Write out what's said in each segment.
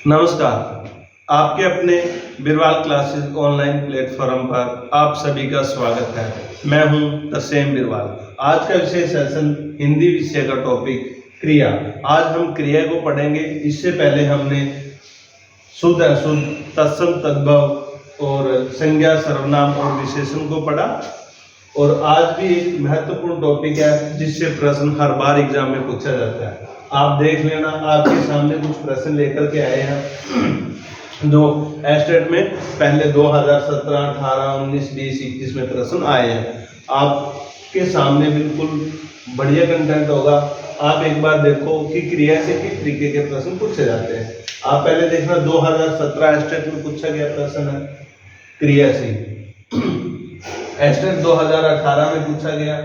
नमस्कार, आपके अपने बिरवाल क्लासेस ऑनलाइन प्लेटफॉर्म पर आप सभी का स्वागत है। मैं हूं तरसेम बिरवाल। आज का विषय सेशन हिंदी विषय का टॉपिक क्रिया। आज हम क्रिया को पढ़ेंगे। इससे पहले हमने शुद्ध अशुद्ध, तत्सम तद्भव और संज्ञा, सर्वनाम और विशेषण को पढ़ा। और आज भी एक महत्वपूर्ण टॉपिक है जिससे प्रश्न हर बार एग्जाम में पूछा जाता है। आप देख लेना, आपके सामने कुछ प्रश्न लेकर के आए हैं जो एस्टेट में पहले 2017, 18, 19, 20, 21 में प्रश्न आए हैं। आपके सामने बिल्कुल बढ़िया कंटेंट होगा। आप एक बार देखो कि क्रिया से किस तरीके के प्रश्न पूछे जाते हैं। आप पहले देखना, 2017 एस्टेट में पूछा गया प्रश्न है क्रिया से। एस्टेट 2018 में पूछा गया,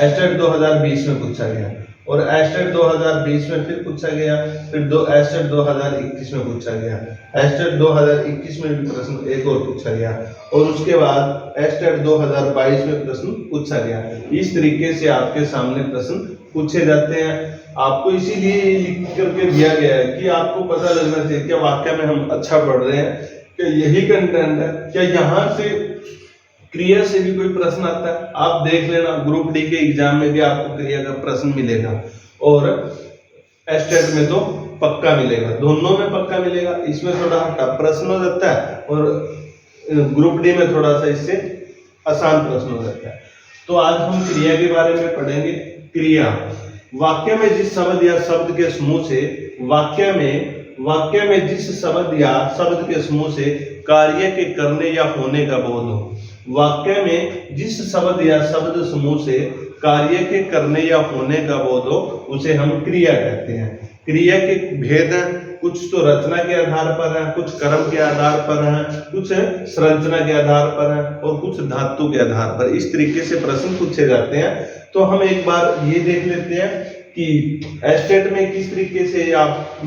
एस्टेट 2020 में पूछा गया, और एस्टेट 2020 में फिर पूछा गया, फिर एस्टेट 2021 में पूछा गया, एस्टेट 2021 में भी प्रश्न एक और पूछा गया, और उसके बाद एस्टेट 2022 में प्रश्न पूछा गया। इस तरीके से आपके सामने प्रश्न पूछे जाते हैं। आपको इसीलिए लिख करके दिया गया है कि आपको पता लगना चाहिए कि वाकई में हम अच्छा पढ़ रहे हैं, क्या यही कंटेंट है, क्या यहाँ से क्रिया से भी कोई प्रश्न आता है। आप देख लेना, ग्रुप डी के एग्जाम में भी आपको क्रिया का प्रश्न मिलेगा और एस्टेट में तो पक्का मिलेगा, दोनों में पक्का मिलेगा। इसमें थोड़ा टफ प्रश्न हो जाता है और ग्रुप डी में थोड़ा सा इससे आसान प्रश्न हो जाता है। तो आज हम क्रिया के बारे में पढ़ेंगे। क्रिया वाक्य में जिस शब्द या शब्द के समूह से वाक्य में जिस शब्द या शब्द के समूह से कार्य के करने या होने का बोध हो। वाक्य में जिस शब्द या शब्द समूह से कार्य के करने या होने का बोध हो उसे हम क्रिया कहते हैं। क्रिया के भेद हैं, कुछ तो रचना के आधार पर है, कुछ कर्म के आधार पर है, कुछ संरचना के आधार पर है और कुछ धातु के आधार पर। इस तरीके से प्रश्न पूछे जाते हैं। तो हम एक बार ये देख लेते हैं कि एस्टेट में किस तरीके से आप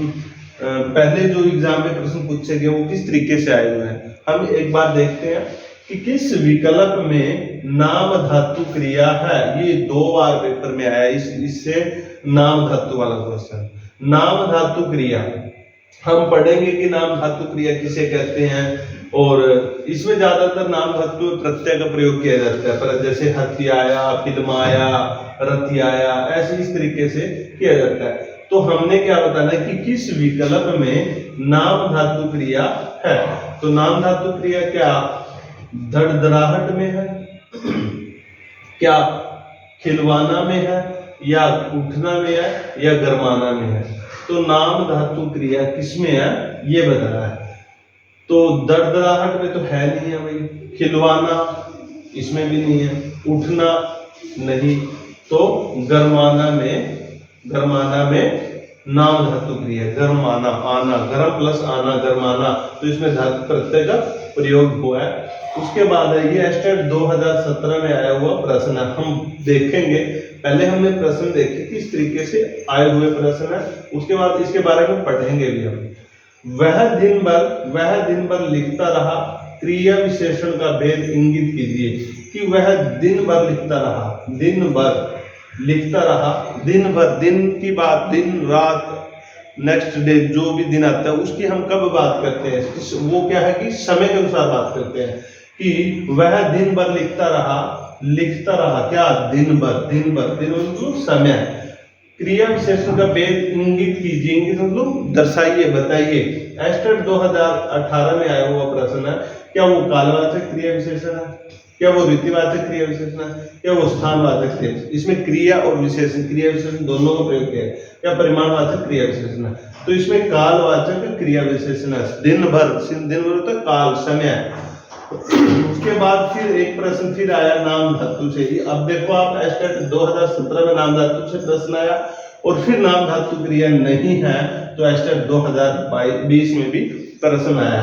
पहले जो एग्जाम में प्रश्न पूछे गए वो किस तरीके से आए हुए हैं। हम एक बार देखते हैं कि किस विकल्प में नाम धातु क्रिया है। ये 2 बार पेपर में आया, इससे नाम धातु वाला क्वेश्चन। नाम धातु क्रिया हम पढ़ेंगे कि नाम धातु क्रिया किसे कहते हैं, और इसमें ज्यादातर नाम धातु प्रत्यय का प्रयोग किया जाता है, पर जैसे हत्याया, फिल्माया, रतियाया, ऐसे इस तरीके से किया जाता है। तो हमने क्या बताना कि किस विकल्प में नाम धातु क्रिया है। तो नाम धातु क्रिया क्या धड़धड़ाहट में है, क्या खिलवाना में है, या उठना में है, या गरमाना में है। तो नाम धातु क्रिया किसमें है ये बताना है। तो दड़दड़ाहट में तो है नहीं है भाई, खिलवाना इसमें भी नहीं है, उठना नहीं, तो गरमाना में नाम धातु क्रिया। गरमाना, आना, गरम प्लस आना, गरमाना, तो इसमें धातु प्रत्यय का प्रयोग हुआ है। उसके बाद है ये एस्टेट 2017 में आया हुआ प्रश्न है। हम देखेंगे, पहले हमने प्रश्न देखे किस तरीके से आए हुए प्रश्न है, उसके बाद इसके बारे में पढ़ेंगे भी हम। वह दिन भर लिखता रहा, क्रिया विशेषण का भेद इंगित कीजिए। कि वह दिन भर लिखता रहा, दिन भर लिखता रहा, दिन भर, दिन की बात, दिन रात, नेक्स्ट डे, जो भी दिन आता है उसकी हम कब बात करते हैं, वो क्या है कि समय के अनुसार बात करते हैं। कि वह दिन भर लिखता रहा क्या दिन भर, दिन मतलब समय। क्रिया विशेषण का भेद इंगित कीजिए, इंगित मतलब दर्शाइए, बताइए। एस्टेट 2018 में आया हुआ प्रश्न है, क्या वो कालवाचक क्रिया विशेषण है, क्या वो रीतिवाचक क्रिया विशेषण है, क्या वो स्थानवाचक क्रिया। इसमें क्रिया और विशेषण, क्रिया विशेषण दोनों का प्रयोग किया है, क्या परिमाणवाचक क्रिया विशेषण है। तो इसमें कालवाचक क्रिया विशेषण है। दिन भर होता काल, समय। उसके बाद फिर एक प्रश्न फिर आया नाम धातु से। अब देखो आप, एस्टेट 2017 में नाम धातु से प्रश्न आया और फिर नाम धातु क्रिया नहीं है, तो एस्टेट 2020 में भी प्रश्न आया।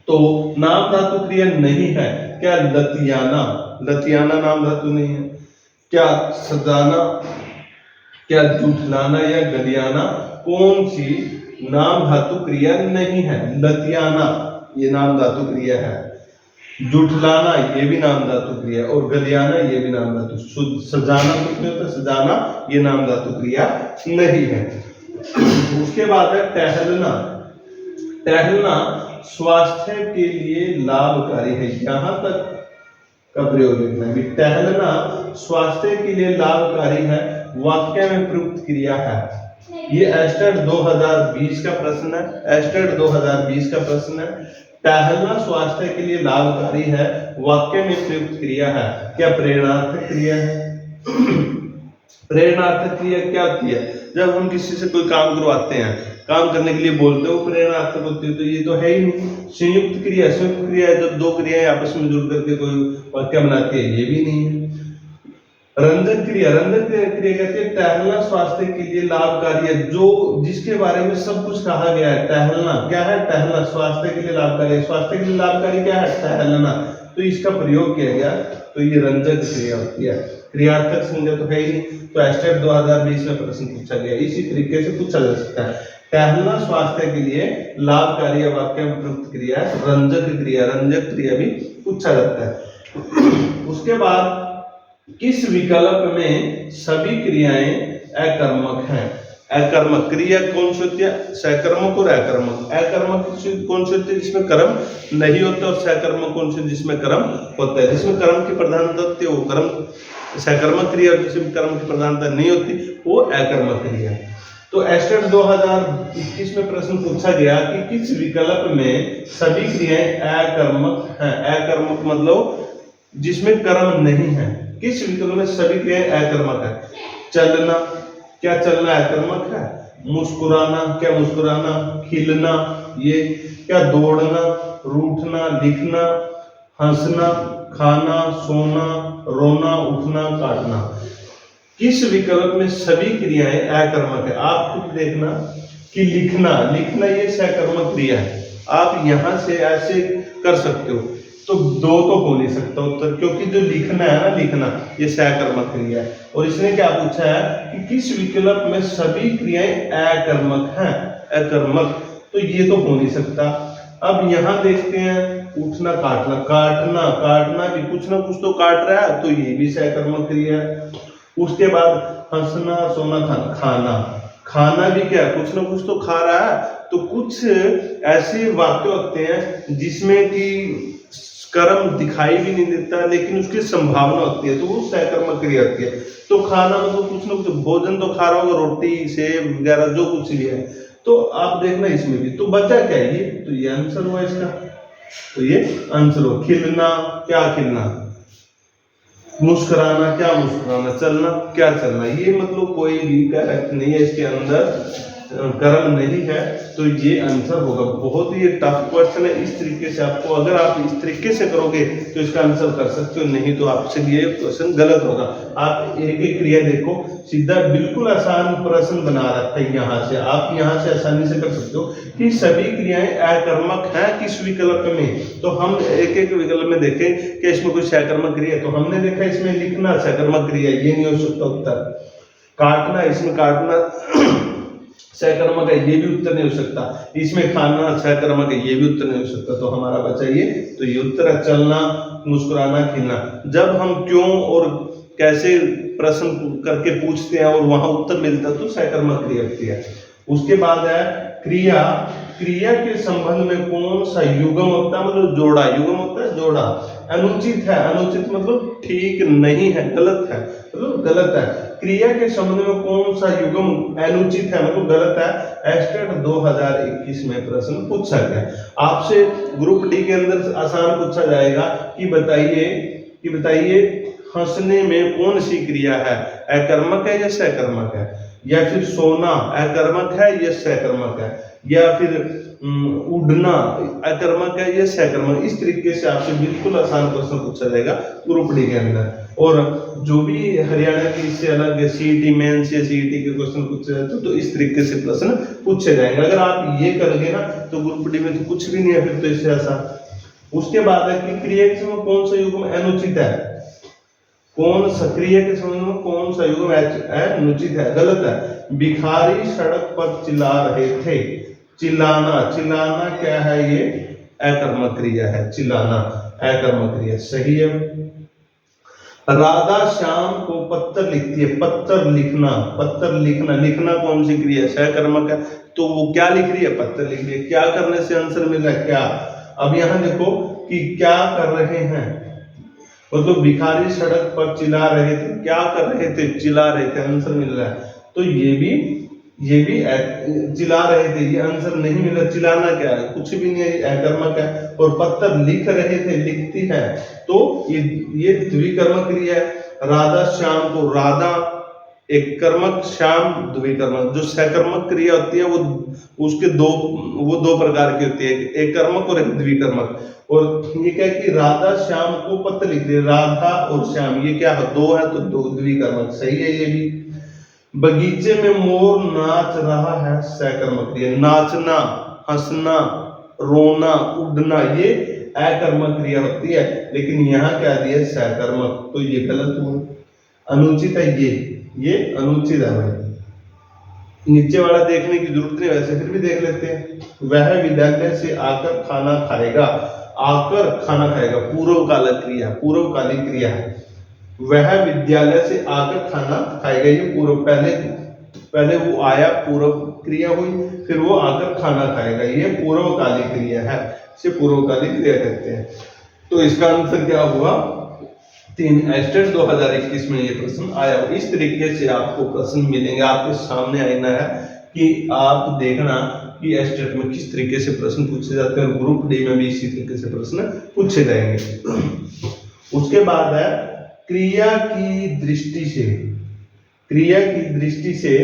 तो नाम धातु क्रिया नहीं है, क्या लतियाना नाम धातु नहीं है, क्या सजाना, क्या जुठलाना या गलियाना, कौन सी नाम धातु क्रिया नहीं है। लतियाना ये नाम धातु क्रिया है, जुठलाना ये भी नाम धातु क्रिया, और गलियाना ये भी नाम धातु। सजाना कुछ नहीं होता, सजाना ये नाम धातु क्रिया नहीं है। उसके बाद है टहलना। टहलना स्वास्थ्य के लिए लाभकारी है, यहां तक का प्रयोग देखना है। टहलना स्वास्थ्य के लिए लाभकारी है, वाक्य में प्रयुक्त क्रिया है। ये एस्टेट 2020 का प्रश्न है। एस्टेट 2020 का प्रश्न है। टहलना स्वास्थ्य के लिए लाभकारी है, वाक्य में प्रयुक्त क्रिया है। क्या प्रेरणार्थक क्रिया है? प्रेरणार्थक क्रिया क्या होती है? जब हम किसी से कोई काम करवाते हैं, काम करने के लिए बोलते हो, प्रेरणार्थक होती है। तो ये तो है ही नहीं। संयुक्त क्रिया, संयुक्त क्रिया है जब दो क्रियाएं आपस में जुड़ करके कोई वाक्य बनाती है, ये भी नहीं है। रंजक क्रिया, रंजक क्रिया कहते हैं टहलना स्वास्थ्य के लिए लाभकारी है, जो जिसके बारे में सब कुछ कहा गया है। टहलना क्या है? टहलना स्वास्थ्य के लिए लाभकारी है। स्वास्थ्य के लिए लाभकारी क्या है? टहलना। तो इसका प्रयोग किया गया, तो ये रंजक क्रिया होती है। क्रियार्थक संज्ञा तो है ही नहीं। तो एस्टेट 2020 में प्रश्न पूछा गया, इसी तरीके से पूछा जा सकता है। टहलना स्वास्थ्य के लिए लाभकारी है, वाक्य में प्रयुक्त क्रिया है। रंजक क्रिया, रंजक क्रिया भी पूछा जाता है। उसके बाद किस विकल्प में सभी क्रियाएं अकर्मक हैं? अकर्मक क्रिया कौन सी होती है? सकर्मक और अकर्मक। अकर्मक कौन सी होती है? जिसमें कर्म नहीं होता। और सकर्मक कौन सी? जिसमें कर्म होता है। जिसमें कर्म की प्रधानता होती है वो कर्म सकर्मक क्रिया, और जिसमें कर्म की प्रधानता नहीं होती वो अकर्मक क्रिया। तो एस्टेट 2021 में प्रश्न पूछा गया कि किस विकल्प में सभी क्रियाएं अकर्मक हैं? अकर्मक मतलब जिसमें कर्म नहीं है। किस विकल्प में सभी क्रियाएं अकर्मक है? चलना, क्या चलना अकर्मक है? मुस्कुराना, क्या मुस्कुराना? खिलना, ये क्या? दौड़ना, रूठना, लिखना, हंसना, खाना, सोना, रोना, उठना, काटना। किस विकल्प में सभी क्रियाएं अकर्मक है? आप खुद देखना कि लिखना, लिखना ये सकर्मक क्रिया है। आप यहां से ऐसे कर सकते हो, तो दो तो हो नहीं सकता उत्तर, क्योंकि जो लिखना है ना, लिखना ये सकर्मक क्रिया है। और इसने क्या पूछा है कि किस विकल्प में सभी क्रियाएं अकर्मक हैं? अकर्मक, तो ये तो हो नहीं सकता। अब यहाँ देखते हैं, उठना, काटना, काटना, काटना भी कुछ ना कुछ तो काट रहा है, तो ये भी सकर्मक क्रिया है। उसके बाद हंसना, सोना, खाना, खाना, खाना भी क्या? कुछ ना कुछ तो खा रहा है। तो कुछ ऐसे वाक्य होते हैं जिसमें कि कर्म दिखाई भी नहीं देता, लेकिन उसकी संभावना होती है, तो वो सकर्मक क्रिया होती है। तो खाना मतलब कुछ ना कुछ भोजन तो खा रहा होगा, रोटी, सेब वगैरह जो कुछ भी है। तो आप देखना इसमें भी, तो बचा क्या है? ये तो ये आंसर हुआ इसका, तो ये आंसर हो। खिलना, क्या खिलना? मुस्कुराना, क्या मुस्कुराना? चलना, क्या चलना? ये मतलब कोई भी करेक्ट नहीं है, इसके अंदर कर्म नहीं है, तो ये आंसर होगा। बहुत ही टफ क्वेश्चन है। इस तरीके से आपको, अगर आप इस तरीके से करोगे तो इसका आंसर कर सकते हो, नहीं तो आपसे ये क्वेश्चन गलत होगा। आप एक एक क्रिया देखो, सीधा बिल्कुल आसान प्रश्न बना रखा है। यहाँ से आप यहाँ से आसानी से कर सकते हो कि सभी क्रियाएं अकर्मक हैं किस विकल्प में। तो हम एक एक विकल्प में देखें कि इसमें कोई सकर्मक क्रिया है, तो हमने देखा इसमें लिखना सकर्मक क्रिया, ये नहीं हो सकता उत्तर। काटना, इसमें काटना सकर्मक है, ये भी उत्तर नहीं हो सकता। इसमें खाना सकर्मक है, ये भी उत्तर नहीं हो सकता। तो हमारा बचा ये, तो ये उत्तर है। चलना, मुस्कुराना, खिलना। जब हम क्यों और कैसे प्रश्न करके पूछते हैं और वहां उत्तर मिलता है, तो सकर्मक क्रिया होती है। उसके बाद है क्रिया। क्रिया के संबंध में कौन सा युग्म होता है? मतलब जोड़ा, युग्म होता है जोड़ा। अनुचित है, अनुचित मतलब ठीक नहीं है, गलत है, मतलब गलत है। क्रिया के संबंध में कौन सा युग्म अनुचित है, मतलब गलत है? एस्टेट 2021 में प्रश्न पूछा गया। आपसे ग्रुप डी के अंदर आसान पूछा जाएगा कि बताइए हंसने में कौन सी क्रिया है? अकर्मक है या सकर्मक है? या फिर सोना अकर्मक है या सकर्मक है? या फिर उड़ना अकर्मक है या सकर्मक? इस तरीके से आपसे बिल्कुल आसान प्रश्न पूछा जाएगा ग्रुप डी के अंदर। और जो भी हरियाणा की इससे अलग सीईटी मेंस या सीईटी के क्वेश्चन पूछे जाते हैं, तो इस तरीके से प्रश्न पूछे जाएंगे। अगर आप ये करोगे ना, तो ग्रुप डी में तो कुछ भी नहीं है फिर तो इससे आसान। उसके बाद है कि क्रिया के समय कौन सा युग्म अनुचित है? कौन सक्रिय के संबंध में कौन सा युग्म अनुचित है, गलत है? भिखारी सड़क पर चिल्ला रहे थे। चिल्लाना, चिल्लाना क्या है? ये अकर्मक क्रिया है। चिल्लाना अकर्मक क्रिया, सही है। राधा श्याम को पत्र लिखती है। पत्र लिखना, पत्र लिखना, लिखना कौन सी क्रिया है? सहकर्मक है। तो वो क्या लिख रही है? पत्र लिख रही है। क्या करने से आंसर मिल रहा है? क्या। अब यहां देखो कि क्या कर रहे हैं, मतलब भिखारी सड़क पर चिल्ला रहे थे। क्या कर रहे थे? चिल्ला रहे थे। आंसर मिल रहा है। तो ये भी चिल्ला रहे थे, ये आंसर नहीं मिला। चिल्लाना क्या है? कुछ भी नहीं है, अकर्मक है। और पत्र लिख रहे थे, लिखती है, तो ये द्विकर्मक क्रिया है। राधा श्याम को, राधा एक कर्मक, श्याम द्विकर्मक। जो सकर्मक क्रिया होती है उसके वो दो प्रकार की होती है, एक कर्मक और एक द्विकर्मक। और ये क्या है कि राधा श्याम को पत्र लिख रही है। राधा और श्याम ये क्या है? दो है, तो दो द्विकर्मक सही है ये भी। बगीचे में मोर नाच रहा है, सकर्मक क्रिया। नाचना, हंसना, रोना, उड़ना ये अकर्मक क्रिया होती है, लेकिन यहाँ क्या दिया? सकर्मक। तो ये गलत हुआ, अनुचित है ये अनुचित है भाई। नीचे वाला देखने की जरूरत नहीं, वैसे फिर भी देख लेते हैं। वह विद्यालय से आकर खाना खाएगा। आकर खाना खाएगा पूर्वकालिक क्रिया, पूर्वकालिक क्रिया है। वह विद्यालय से आकर खाना खाएगा, ये पूर्व, पहले वो आया, पूर्व क्रिया हुई, फिर वो आकर खाना खाएगा, ये पूर्वकालिक क्रिया है। इसे पूर्वकालिक क्रिया कहते हैं। तो इसका आंसर क्या हुआ? 3। एस्टेट 2021 में ये प्रश्न आया। इस तरीके से आपको प्रश्न मिलेंगे, आपके सामने आईना है कि आप देखना कि एस्टेट में किस तरीके से प्रश्न पूछे जाते हैं, और ग्रुप डी में भी इसी तरीके से प्रश्न पूछे जाएंगे। उसके बाद है क्रिया की दृष्टि से, क्रिया की दृष्टि से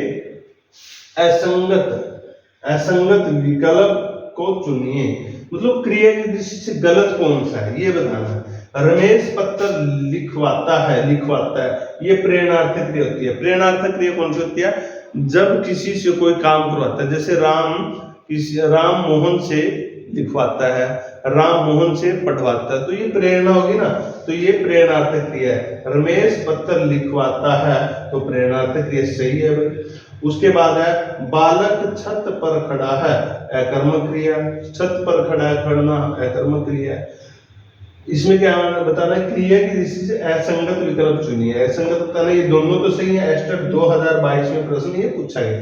असंगत विकल्प को चुनिए। मतलब क्रिया की दृष्टि से गलत कौन सा है ये बताना है। रमेश पत्र लिखवाता है, ये प्रेरणार्थक क्रिया होती है। प्रेरणार्थक क्रिया कौन सी होती है? जब किसी से कोई काम करवाता है, जैसे राम मोहन से लिखवाता है, राम मोहन से पढ़वाता है, तो ये प्रेरणा होगी ना, तो ये प्रेरणार्थक क्रिया है। रमेश पत्र लिखवाता है, तो प्रेरणार्थक क्रिया सही है भाई। उसके बाद है बालक छत पर खड़ा है, अकर्मक क्रिया। छत पर खड़ा है, खड़ना अकर्मक क्रिया है। इसमें क्या बताना है? क्रिया की दृष्टि से असंगत विकल्प चुनिए। असंगत बताना, ये दोनों तो सही है। एस्टेट 2022 में प्रश्न ये पूछा गया।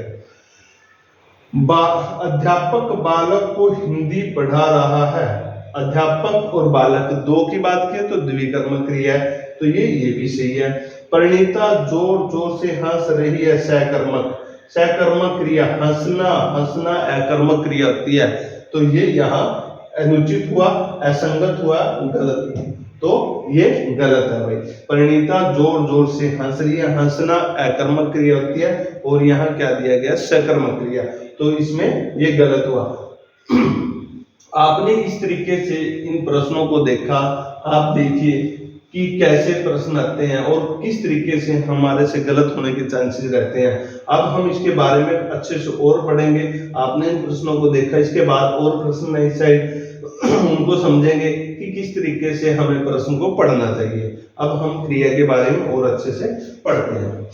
अध्यापक बालक को हिंदी पढ़ा रहा है। अध्यापक और बालक दो की बात की तो द्विकर्मक क्रिया है, तो ये भी सही है। परिणीता जोर जोर से हंस रही है, सकर्मक। सकर्मक क्रिया, हंसना अकर्मक क्रिया होती है, तो ये यहाँ अनुचित हुआ, असंगत हुआ, गलत हुआ, तो ये गलत है भाई। परिणीता जोर जोर से हंस रही है, हंसना अकर्मक क्रिया होती है, और यहाँ क्या दिया गया? सकर्मक क्रिया, तो इसमें ये गलत हुआ। आपने इस तरीके से इन प्रश्नों को देखा, आप देखिए कि कैसे प्रश्न आते हैं और किस तरीके से हमारे से गलत होने के चांसेस रहते हैं। अब हम इसके बारे में अच्छे से और पढ़ेंगे। आपने इन प्रश्नों को देखा, इसके बाद और प्रश्न नई साइड उनको समझेंगे कि किस तरीके से हमें प्रश्न को पढ़ना चाहिए। अब हम क्रिया के बारे में और अच्छे से पढ़ते हैं।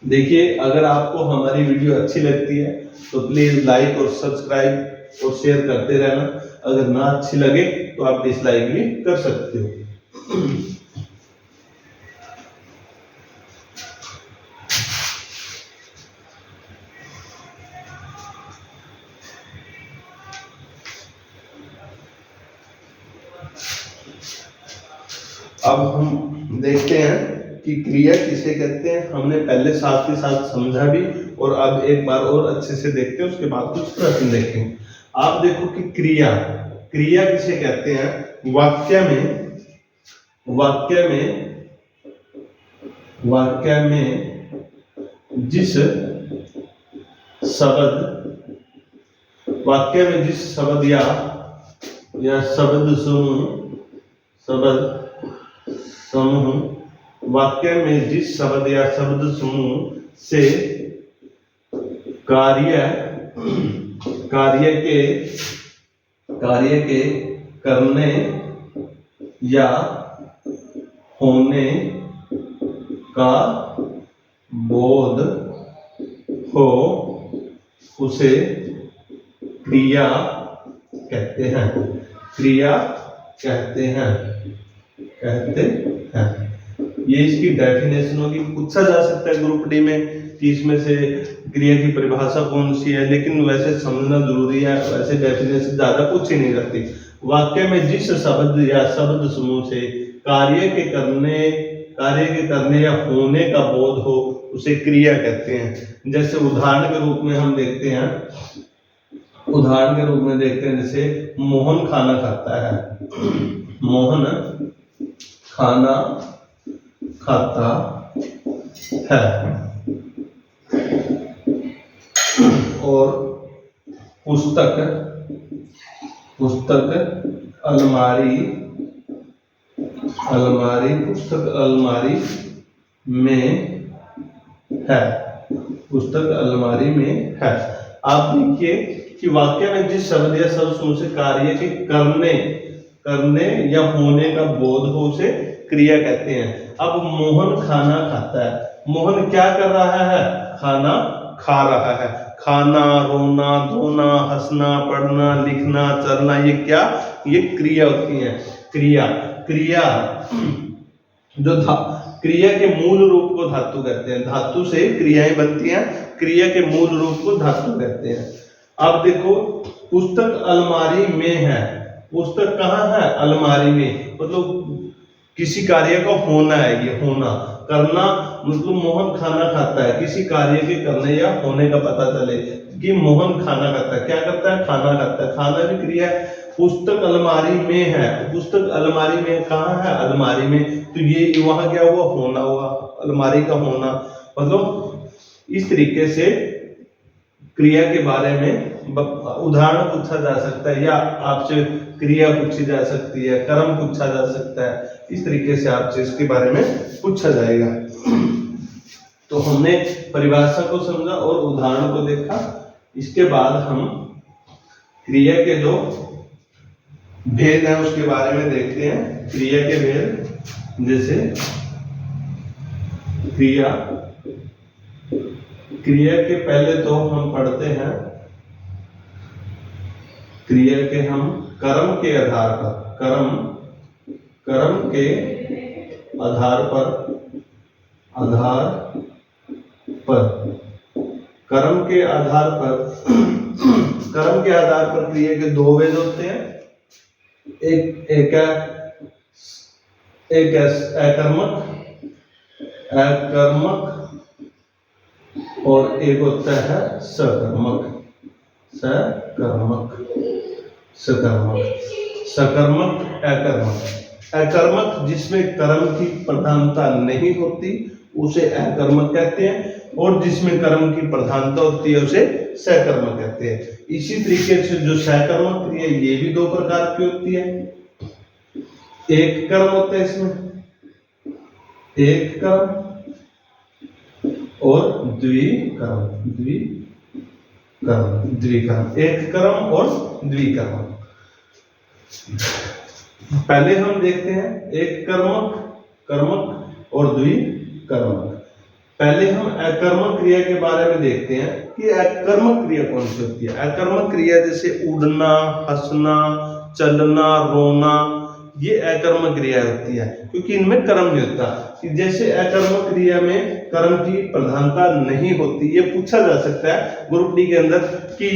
देखिए, अगर आपको हमारी वीडियो अच्छी लगती है तो प्लीज लाइक और सब्सक्राइब और शेयर करते रहना। अगर ना अच्छी लगे तो आप डिसलाइक भी कर सकते हो। अब हम देखते हैं कि क्रिया किसे कहते हैं। हमने पहले साथ ही साथ समझा भी, और अब एक बार और अच्छे से देखते हैं, उसके बाद कुछ प्रश्न देखेंगे। आप देखो कि क्रिया किसे कहते हैं। वाक्य में जिस शब्द या शब्द समूह वाक्य में जिस शब्द या शब्द समूह से कार्य के करने या होने का बोध हो, उसे क्रिया कहते हैं। ये इसकी डेफिनेशन होगी। पूछा जा सकता है ग्रुप डी में कि इसमें से क्रिया की परिभाषा कौन सी है, लेकिन वैसे समझना जरूरी है, वैसे डेफिनेशन ज्यादा पूछी नहीं जाती। वाक्य में जिस शब्द या शब्द समूह से कार्य के करने या होने का बोध हो उसे क्रिया कहते हैं। जैसे उदाहरण के रूप में हम देखते हैं, जैसे मोहन खाना खाता है, मोहन खाना खाता है, और पुस्तक अलमारी पुस्तक अलमारी में है, पुस्तक अलमारी में है। आप देखिए कि वाक्य में जिस शब्द या शब्द समूह से कार्य के करने या होने का बोध हो उसे क्रिया कहते हैं। अब मोहन खाना खाता है, मोहन क्या कर रहा है? खाना खा रहा है। खाना, रोना, धोना, हंसना, पढ़ना, लिखना, चलना, ये क्या? ये क्रिया होती है। क्रिया जो क्रिया के मूल रूप को धातु कहते हैं। धातु से क्रियाएं बनती हैं, क्रिया के मूल रूप को धातु कहते हैं। अब देखो, पुस्तक अलमारी में है, पुस्तक कहाँ है? अलमारी में, मतलब किसी कार्य का होना है, ये होना। करना मतलब मोहन खाना खाता है, किसी कार्य के करने या होने का पता चले कि मोहन खाना खाता है। क्या करता है? खाना खाता है। खाना भी क्रिया है। पुस्तक अलमारी में है, पुस्तक अलमारी में कहाँ है? अलमारी में, तो ये वहां क्या हुआ? होना हुआ, अलमारी का होना। मतलब इस तरीके से क्रिया के बारे में उदाहरण पूछा जा सकता है, या आपसे क्रिया पूछी जा सकती है, कर्म पूछा जा सकता है। इस तरीके से आपसे इसके बारे में पूछा जाएगा। तो हमने परिभाषा को समझा और उदाहरण को देखा। इसके बाद हम क्रिया के जो भेद हैं उसके बारे में देखते हैं। क्रिया के भेद, जैसे क्रिया के पहले तो हम पढ़ते हैं, क्रिया के हम कर्म के आधार पर क्रिया के दो भेद होते हैं। एक है अकर्मक और एक होता है सकर्मक। अकर्मक जिसमें कर्म की प्रधानता नहीं होती उसे अकर्मक कहते हैं, और जिसमें कर्म की प्रधानता होती है उसे सकर्मक कहते हैं। इसी तरीके से जो सकर्मक क्रिया, ये भी दो प्रकार की होती है। एक कर्म होता है इसमें, एक कर्म, और द्विकर्म। एक कर्म और द्विकर्म। पहले हम देखते हैं एक कर्मक और द्विकर्मक। पहले हम अकर्मक क्रिया के बारे में देखते हैं कि अकर्मक क्रिया कौन सी होती है। अकर्मक क्रिया जैसे उड़ना, हंसना, चलना, रोना, ये अकर्मक क्रिया होती है, क्योंकि इनमें कर्म नहीं होता। जैसे अकर्मक क्रिया में कर्म की प्रधानता नहीं होती, ये पूछा जा सकता है ग्रुप डी के अंदर कि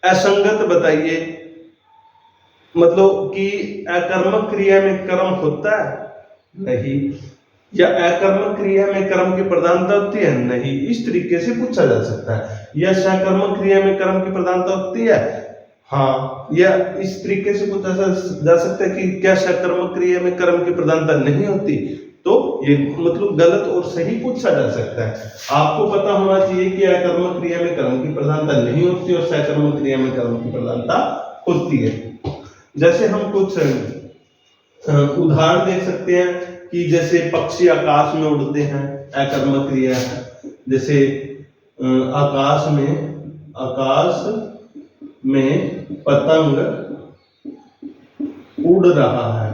असंगत बताइए, मतलब कि अकर्मक क्रिया में कर्म होता है? नहीं। या अकर्मक क्रिया में कर्म की प्रधानता होती है? नहीं। इस तरीके से पूछा जा सकता है। या सकर्मक क्रिया में कर्म की प्रधानता होती है? हाँ। या इस तरीके से पूछा जा सकता है कि क्या सकर्मक क्रिया में कर्म की प्रधानता नहीं होती? तो ये मतलब गलत और सही पूछा जा सकता है। आपको पता होना चाहिए कि अकर्मक क्रिया में कर्म की प्रधानता नहीं होती और सकर्मक क्रिया में कर्म की प्रधानता होती है। जैसे हम कुछ उदाहरण देख सकते हैं कि जैसे पक्षी आकाश में उड़ते हैं, अकर्मक क्रिया है। जैसे आकाश में पतंग उड़ रहा है,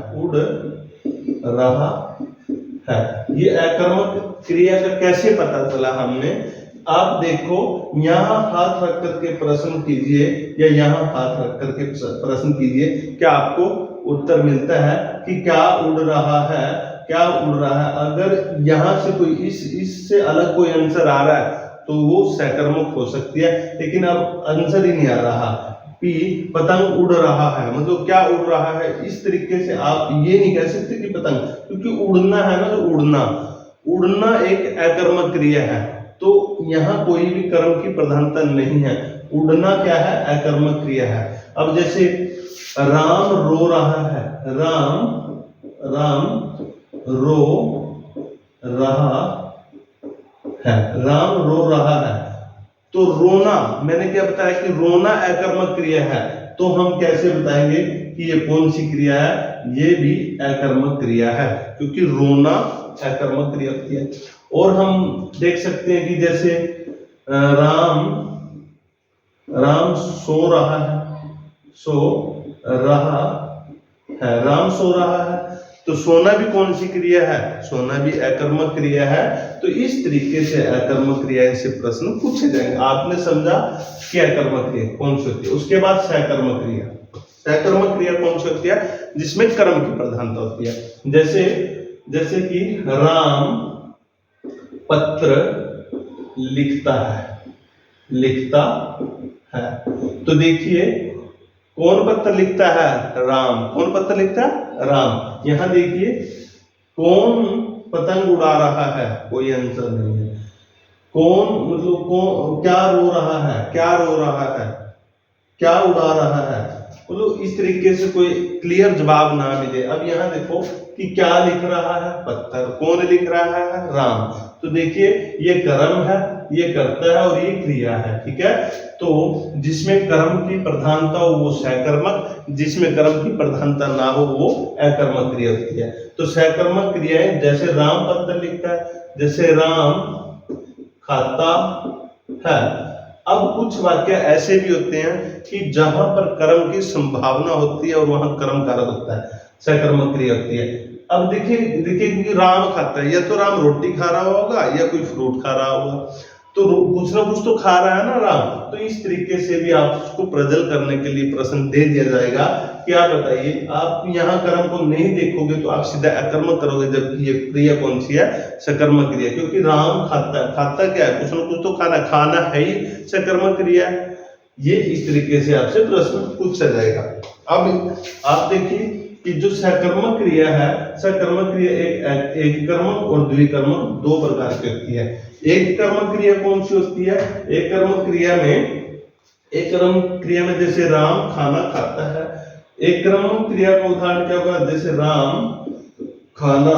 ये अकर्मक क्रिया का कैसे पता चला हमने? आप देखो, यहाँ हाथ रख करके प्रश्न कीजिए या यहाँ हाथ रख करके प्रश्न कीजिए, क्या आपको उत्तर मिलता है कि क्या उड़ रहा है? क्या उड़ रहा है। अगर यहाँ से कोई इससे अलग कोई आंसर आ रहा है तो वो सकर्मक हो सकती है, लेकिन अब आंसर ही नहीं आ रहा। पी, पतंग उड़ रहा है, मतलब क्या उड़ रहा है, इस तरीके से आप ये नहीं कह सकते कि पतंग, क्योंकि उड़ना है ना, तो उड़ना एक अकर्मक क्रिया है, तो यहाँ कोई भी कर्म की प्रधानता नहीं है। उड़ना क्या है, अकर्मक क्रिया है। अब जैसे राम रो रहा है, राम रो रहा है, राम रो रहा है, तो रोना, मैंने क्या बताया कि रोना अकर्मक क्रिया है, तो हम कैसे बताएंगे कि ये कौन सी क्रिया है, ये भी अकर्मक क्रिया है, क्योंकि रोना अकर्मक क्रिया होती है। और हम देख सकते हैं कि जैसे राम सो रहा है, राम सो रहा है, तो सोना भी कौन सी क्रिया है, सोना भी अकर्मक क्रिया है। तो इस तरीके से अकर्मक क्रिया से प्रश्न पूछे जाएंगे। आपने समझा कि अकर्मक क्रिया कौन सी होती है। उसके बाद सकर्मक क्रिया, सकर्मक क्रिया कौन सी होती है, जिसमें कर्म की प्रधानता होती है। जैसे कि राम पत्र लिखता है, तो देखिए कौन पत्र लिखता है, राम। कौन पत्र लिखता है, राम। यहां देखिए कौन पतंग उड़ा रहा है, कोई आंसर नहीं है। कौन मतलब कौन, क्या रो रहा है, क्या उड़ा रहा है, मतलब इस तरीके से कोई क्लियर जवाब ना मिले। अब यहाँ देखो कि क्या लिख रहा है, पत्थर। कौन लिख रहा है, राम। तो देखिए ये कर्म है, ये कर्ता है और ये क्रिया है, ठीक है। तो जिसमें कर्म की प्रधानता हो वो सकर्मक, जिसमें कर्म की प्रधानता ना हो वो अकर्मक क्रिया होती है। तो सकर्मक क्रियाएं, जैसे राम पत्र लिखता है, जैसे राम खाता है। अब कुछ वाक्य ऐसे भी होते हैं कि जहां पर कर्म की संभावना होती है और वहां कर्म कारक होता है, सकर्मक क्रिया होती है। अब देखिए कि राम खाता है, या तो राम रोटी खा रहा होगा या कोई फ्रूट खा रहा होगा, तो कुछ ना कुछ तो खा रहा है ना राम। तो इस तरीके से भी आप उसको प्रजल करने के लिए प्रश्न दे दिया जाएगा कि आप बताइए, आप यहाँ कर्म को नहीं देखोगे तो आप सीधा अकर्मक करोगे, जबकि ये क्रिया कौन सी है, सकर्मक क्रिया। क्योंकि राम खाता क्या है, कुछ ना कुछ तो खाना है ही सकर्मक क्रिया है। ये इस तरीके से आपसे प्रश्न पूछा जाएगा। अब आप देखिए कि जो सकर्मक क्रिया है, सकर्मक क्रिया एक कर्मक और द्विकर्मक दो प्रकार की होती है। एक कर्मक क्रिया कौन सी होती है, एक कर्मक क्रिया में जैसे राम खाना खाता है। एक कर्मक क्रिया का उदाहरण क्या होगा, जैसे राम खाना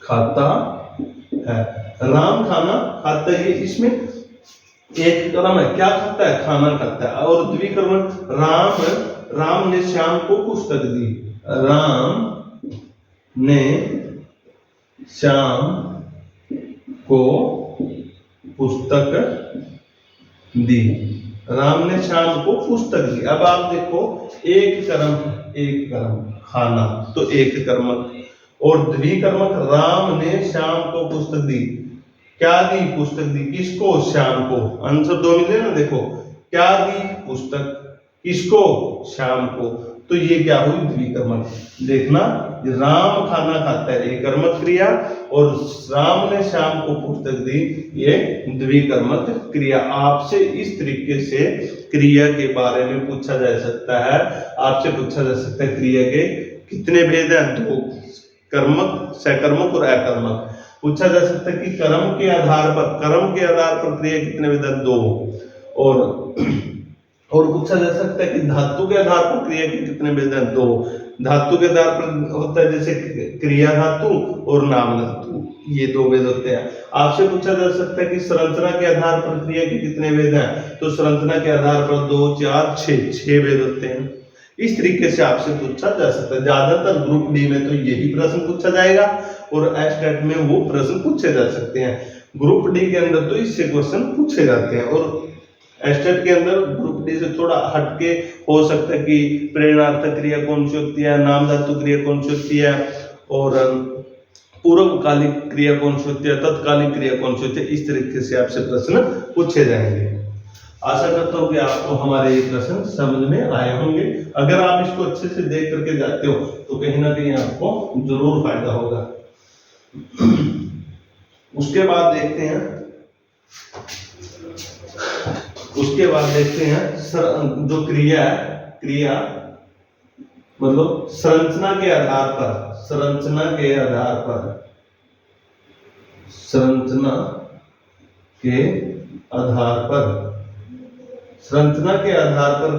खाता है, राम खाना खाता है, इसमें एक कर्म है, क्या खाता है, खाना खाता है। और द्विकर्मक राम ने श्याम को पुस्तक दी, राम ने श्याम को पुस्तक दी, राम ने श्याम को पुस्तक दी। अब आप देखो एक कर्म खाना, तो एक कर्मक, और द्विकर्मक राम ने श्याम को पुस्तक दी। क्या दी, पुस्तक दी, किसको, श्याम को। आंसर दो मिले ना, देखो क्या दी, पुस्तक, किसको, श्याम को। तो ये क्या हुई, द्विकर्मक। देखना, राम खाना खाता है एक कर्मक क्रिया, और राम ने श्याम को पुस्तक दी, ये द्विकर्मक क्रिया। आपसे इस तरीके से क्रिया के बारे में पूछा जा सकता है। आपसे पूछा जा सकता है क्रिया के कितने भेद हैं, दो, कर्मक, सकर्मक और अकर्मक। पूछा जा सकता है कि कर्म के आधार पर क्रिया कितने भेद हैं, दो। और पूछा जा सकता है कि धातु के आधार पर क्रिया के कितने भेद हैं, दो। धातु के आधार पर होता है जैसे क्रिया धातु और नाम धातु, ये दो भेद होते हैं। आपसे पूछा जा सकता है कि संरचना के आधार पर क्रिया के कितने भेद हैं, तो संरचना के आधार पर 2, 4, 6 भेद होते हैं। इस तरीके से आपसे पूछा जा सकता है। ज्यादातर ग्रुप डी में तो यही प्रश्न पूछा जाएगा और एस्टेट में वो प्रश्न पूछे जा सकते हैं। ग्रुप डी के अंदर तो इससे क्वेश्चन पूछे जाते हैं, और एस्टेट के अंदर ग्रुप डी से थोड़ा हटके हो सकता है कि प्रेरणार्थक क्रिया कौन सी होती है, नाम धातु क्रिया कौन सी होती है, और पूर्वकालिक क्रिया कौन सी होती है, तत्कालिक क्रिया कौन सी होती है। इस तरीके से आपसे प्रश्न पूछे जाएंगे। आशा करता हूँ कि आपको हमारे ये प्रश्न समझ में आए होंगे। अगर आप इसको अच्छे से देख करके जाते हो तो कहीं ना कहीं आपको जरूर फायदा होगा। उसके बाद देखते हैं जो क्रिया मतलब संरचना के आधार पर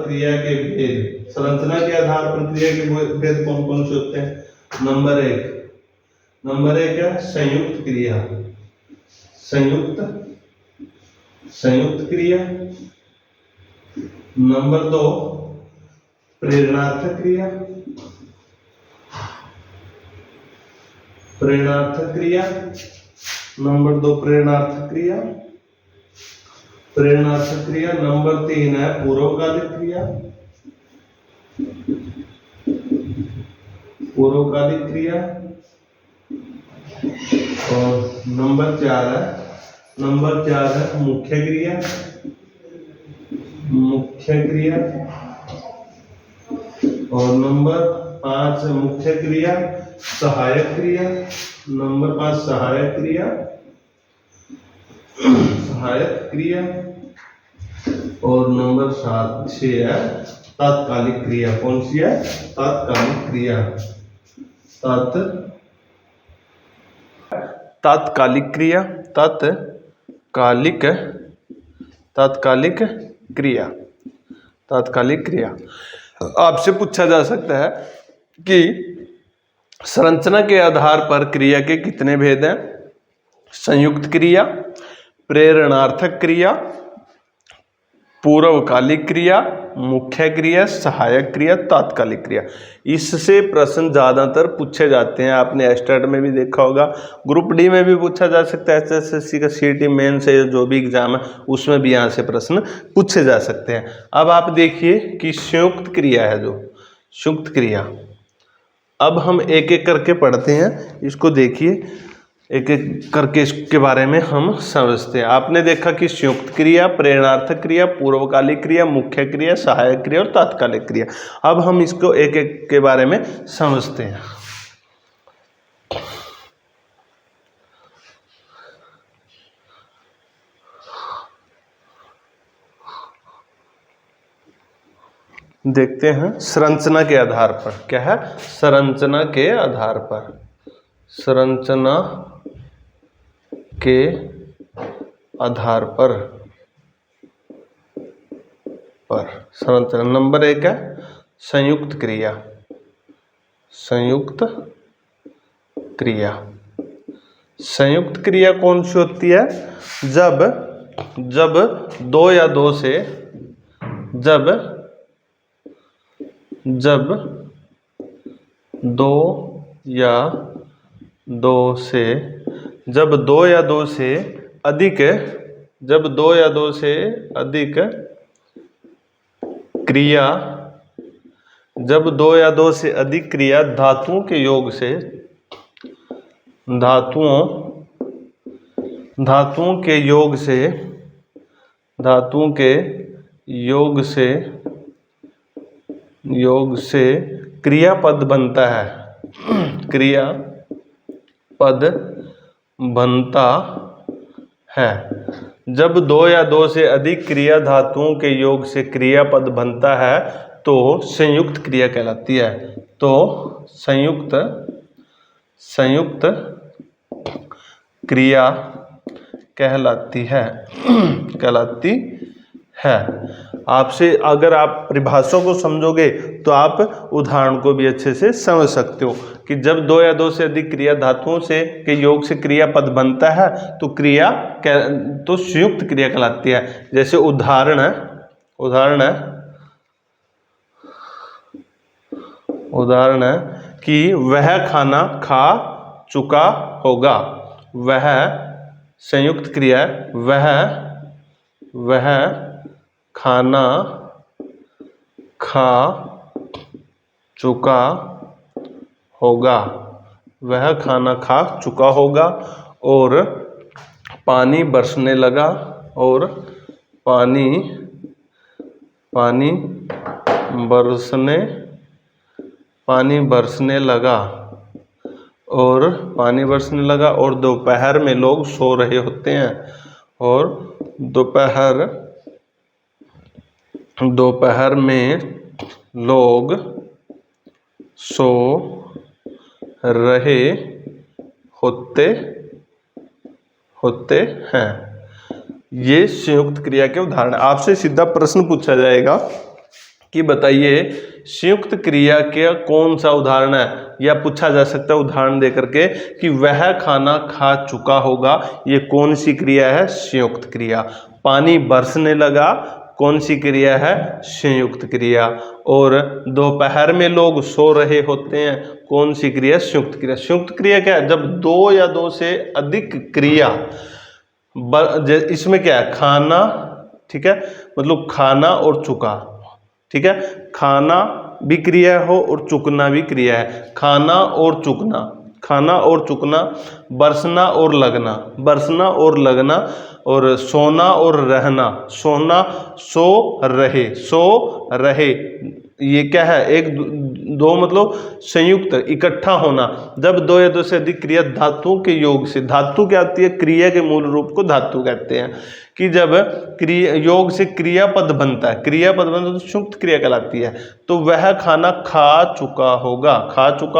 क्रिया के भेद कौन कौन से होते हैं? नंबर एक है संयुक्त क्रिया। नंबर 2 प्रेरणार्थक क्रिया। नंबर 2 प्रेरणार्थक क्रिया। नंबर 3 है पूर्वकालिक क्रिया। और नंबर 4 है मुख्य क्रिया। और नंबर 5 है मुख्य क्रिया, सहायक क्रिया। नंबर 5 सहायक क्रिया। और नंबर 6 है तात्कालिक क्रिया। कौन सी है? तात्कालिक क्रिया। तात्कालिक क्रिया। आपसे पूछा जा सकता है कि संरचना के आधार पर क्रिया के कितने भेद हैं? संयुक्त क्रिया, प्रेरणार्थक क्रिया, पूर्वकालिक क्रिया, मुख्य क्रिया, सहायक क्रिया, तात्कालिक क्रिया। इससे प्रश्न ज्यादातर पूछे जाते हैं। आपने एस्टेट में भी देखा होगा, ग्रुप डी में भी पूछा जा सकता है, एसएससी का सीटी मेन से जो भी एग्जाम है उसमें भी यहाँ से प्रश्न पूछे जा सकते हैं। अब आप देखिए कि संयुक्त क्रिया है, जो संयुक्त क्रिया, अब हम एक एक करके पढ़ते हैं। इसको देखिए, एक एक करके इसके बारे में हम समझते हैं। आपने देखा कि संयुक्त क्रिया, प्रेरणार्थक क्रिया, पूर्वकालिक क्रिया, मुख्य क्रिया, सहायक क्रिया और तात्कालिक क्रिया। अब हम इसको एक एक के बारे में समझते हैं। देखते हैं संरचना के आधार पर। क्या है? संरचना के आधार पर। संरचना के आधार पर संरचना। नंबर 1 है संयुक्त क्रिया। संयुक्त क्रिया कौन सी होती है? जब दो या दो से अधिक क्रिया धातुओं के योग से क्रियापद बनता है। जब 2 या 2 से अधिक क्रिया धातुओं के योग से क्रियापद बनता है तो संयुक्त क्रिया कहलाती है। तो संयुक्त क्रिया कहलाती है। आपसे अगर आप परिभाषा को समझोगे तो आप उदाहरण को भी अच्छे से समझ सकते हो कि जब 2 या 2 से अधिक क्रिया धातुओं के योग से क्रियापद बनता है तो संयुक्त क्रिया कहलाती है। जैसे उदाहरण है कि वह खाना खा चुका होगा। वह संयुक्त क्रिया है। वह खाना खा चुका होगा। वह खाना खा चुका होगा। और पानी बरसने लगा। पानी बरसने लगा और दोपहर में लोग सो रहे होते हैं और दोपहर में लोग सो रहे होते हैं। ये संयुक्त क्रिया के उदाहरण। आपसे सीधा प्रश्न पूछा जाएगा कि बताइए संयुक्त क्रिया के कौन सा उदाहरण है, या पूछा जा सकता है उदाहरण देकर के कि वह खाना खा चुका होगा। ये कौन सी क्रिया है? संयुक्त क्रिया। पानी बरसने लगा कौन सी क्रिया है? संयुक्त क्रिया। और दोपहर में लोग सो रहे होते हैं कौन सी क्रिया? संयुक्त क्रिया। संयुक्त क्रिया क्या है? जब दो या दो से अधिक क्रिया, इसमें क्या है? खाना, ठीक है, मतलब खाना और चुका, ठीक है, खाना भी क्रिया हो और चुकना भी क्रिया है। खाना और चुकना, बरसना और लगना, और सोना और रहना, सो रहे, ये क्या है? एक दो मतलब संयुक्त, इकट्ठा होना। जब दो या दो से अधिक क्रिया धातुओं के योग से, धातु क्या आती है? क्रिया के मूल रूप को धातु कहते हैं, कि जब योग से क्रियापद बनता है, तो संयुक्त क्रिया कहलाती है। तो वह खाना खा चुका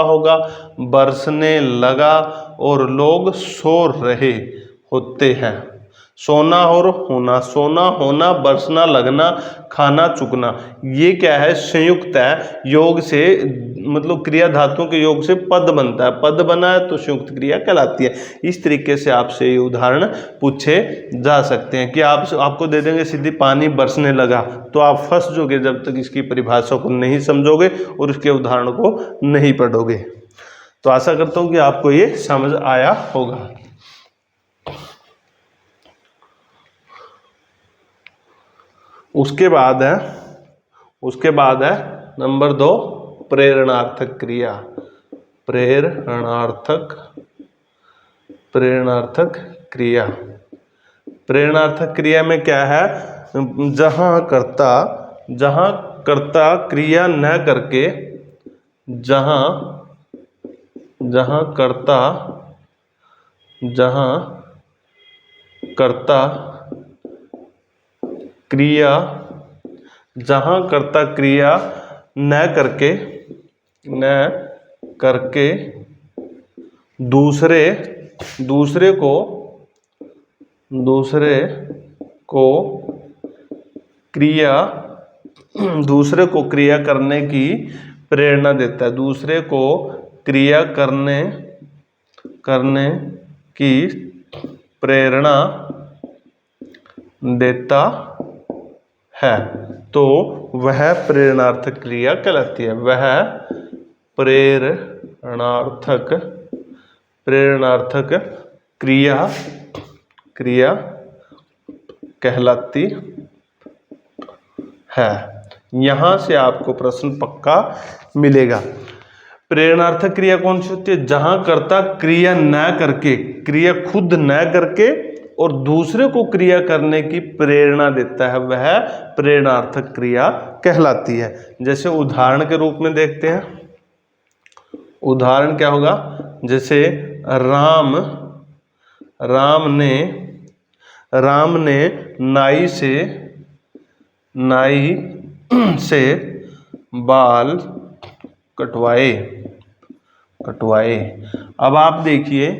होगा, बरसने लगा और लोग सो रहे होते हैं। सोना होना, बरसना, लगना, खाना, चुकना, ये क्या है? संयुक्त है। योग से मतलब क्रिया धातुओं के योग से पद बनता है, पद बना है तो संयुक्त क्रिया कहलाती है। इस तरीके से आपसे ये उदाहरण पूछे जा सकते हैं कि आपको दे देंगे सीधी पानी बरसने लगा, तो आप फंस जाओगे जब तक इसकी परिभाषा को नहीं समझोगे और उसके उदाहरण को नहीं पढ़ोगे। तो आशा करता हूँ कि आपको ये समझ आया होगा। उसके बाद है नंबर 2 प्रेरणार्थक क्रिया। प्रेरणार्थक क्रिया में क्या है? जहां कर्ता क्रिया न करके, जहां कर्ता क्रिया न करके दूसरे को क्रिया करने की प्रेरणा देता है। दूसरे को क्रिया करने की प्रेरणा देता है, तो वह प्रेरणार्थक क्रिया कहलाती है। वह प्रेरणार्थक क्रिया कहलाती है। यहां से आपको प्रश्न पक्का मिलेगा। प्रेरणार्थक क्रिया कौन सी होती है? जहां कर्ता क्रिया खुद न करके और दूसरे को क्रिया करने की प्रेरणा देता है, वह प्रेरणार्थक क्रिया कहलाती है। जैसे उदाहरण के रूप में देखते हैं। उदाहरण क्या होगा? जैसे राम ने नाई से बाल कटवाए। अब आप देखिए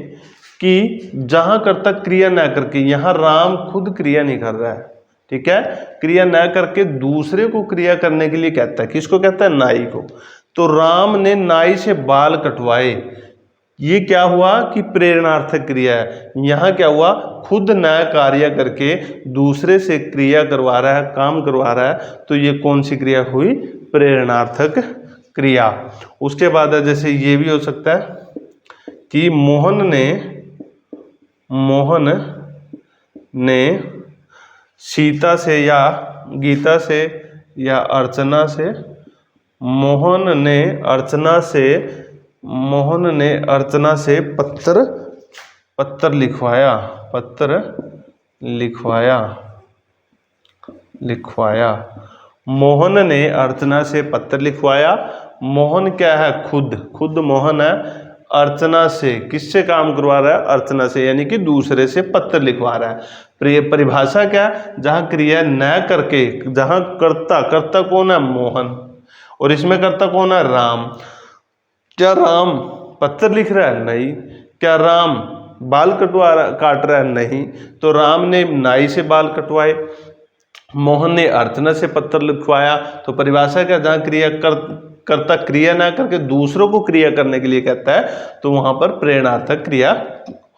कि जहां कर्ता क्रिया न करके, यहां राम खुद क्रिया नहीं कर रहा है, ठीक है, क्रिया न करके दूसरे को क्रिया करने के लिए कहता है। किसको कहता है? नाई को। तो राम ने नाई से बाल कटवाए, ये क्या हुआ कि प्रेरणार्थक क्रिया है। यहां क्या हुआ? खुद न कार्य करके दूसरे से क्रिया करवा रहा है, काम करवा रहा है, तो ये कौन सी क्रिया हुई? प्रेरणार्थक क्रिया। उसके बाद जैसे ये भी हो सकता है कि मोहन ने सीता से या गीता से या अर्चना से, मोहन ने अर्चना से पत्र लिखवाया। मोहन ने अर्चना से पत्र लिखवाया। मोहन क्या है? खुद मोहन है। अर्चना से किससे काम करवा रहा है? अर्चना से, यानी कि दूसरे से पत्र लिखवा रहा है। परिभाषा क्या है? जहां क्रिया न करके, जहां कर्ता कौन है? मोहन, और इसमें कर्ता कौन है? राम। क्या राम पत्र लिख रहा है? नहीं। क्या राम बाल काट रहा है? नहीं। तो राम ने नाई से बाल कटवाए, मोहन ने अर्चना से पत्र लिखवाया। तो परिभाषा क्या? जहां कर्ता क्रिया ना करके दूसरों को क्रिया करने के लिए कहता है, तो वहां पर प्रेरणार्थक क्रिया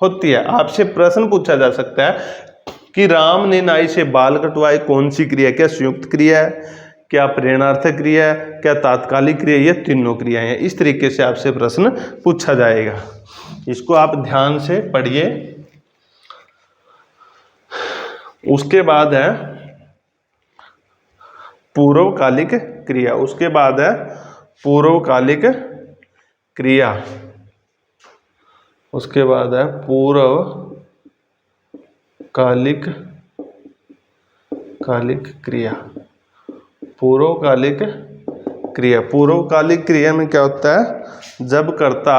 होती है। आपसे प्रश्न पूछा जा सकता है कि राम ने नाई से बाल कटवाए, कौन सी क्रिया? क्या संयुक्त क्रिया है? क्या प्रेरणार्थक क्रिया है? क्या तात्कालिक क्रिया? ये तीनों क्रियाएं हैं। इस तरीके से आपसे प्रश्न पूछा जाएगा, इसको आप ध्यान से पढ़िए। उसके बाद है पूर्वकालिक क्रिया। उसके बाद है पूर्वकालिक क्रिया। उसके बाद है पूर्वकालिक क्रिया। पूर्वकालिक क्रिया में क्या होता है? जब कर्ता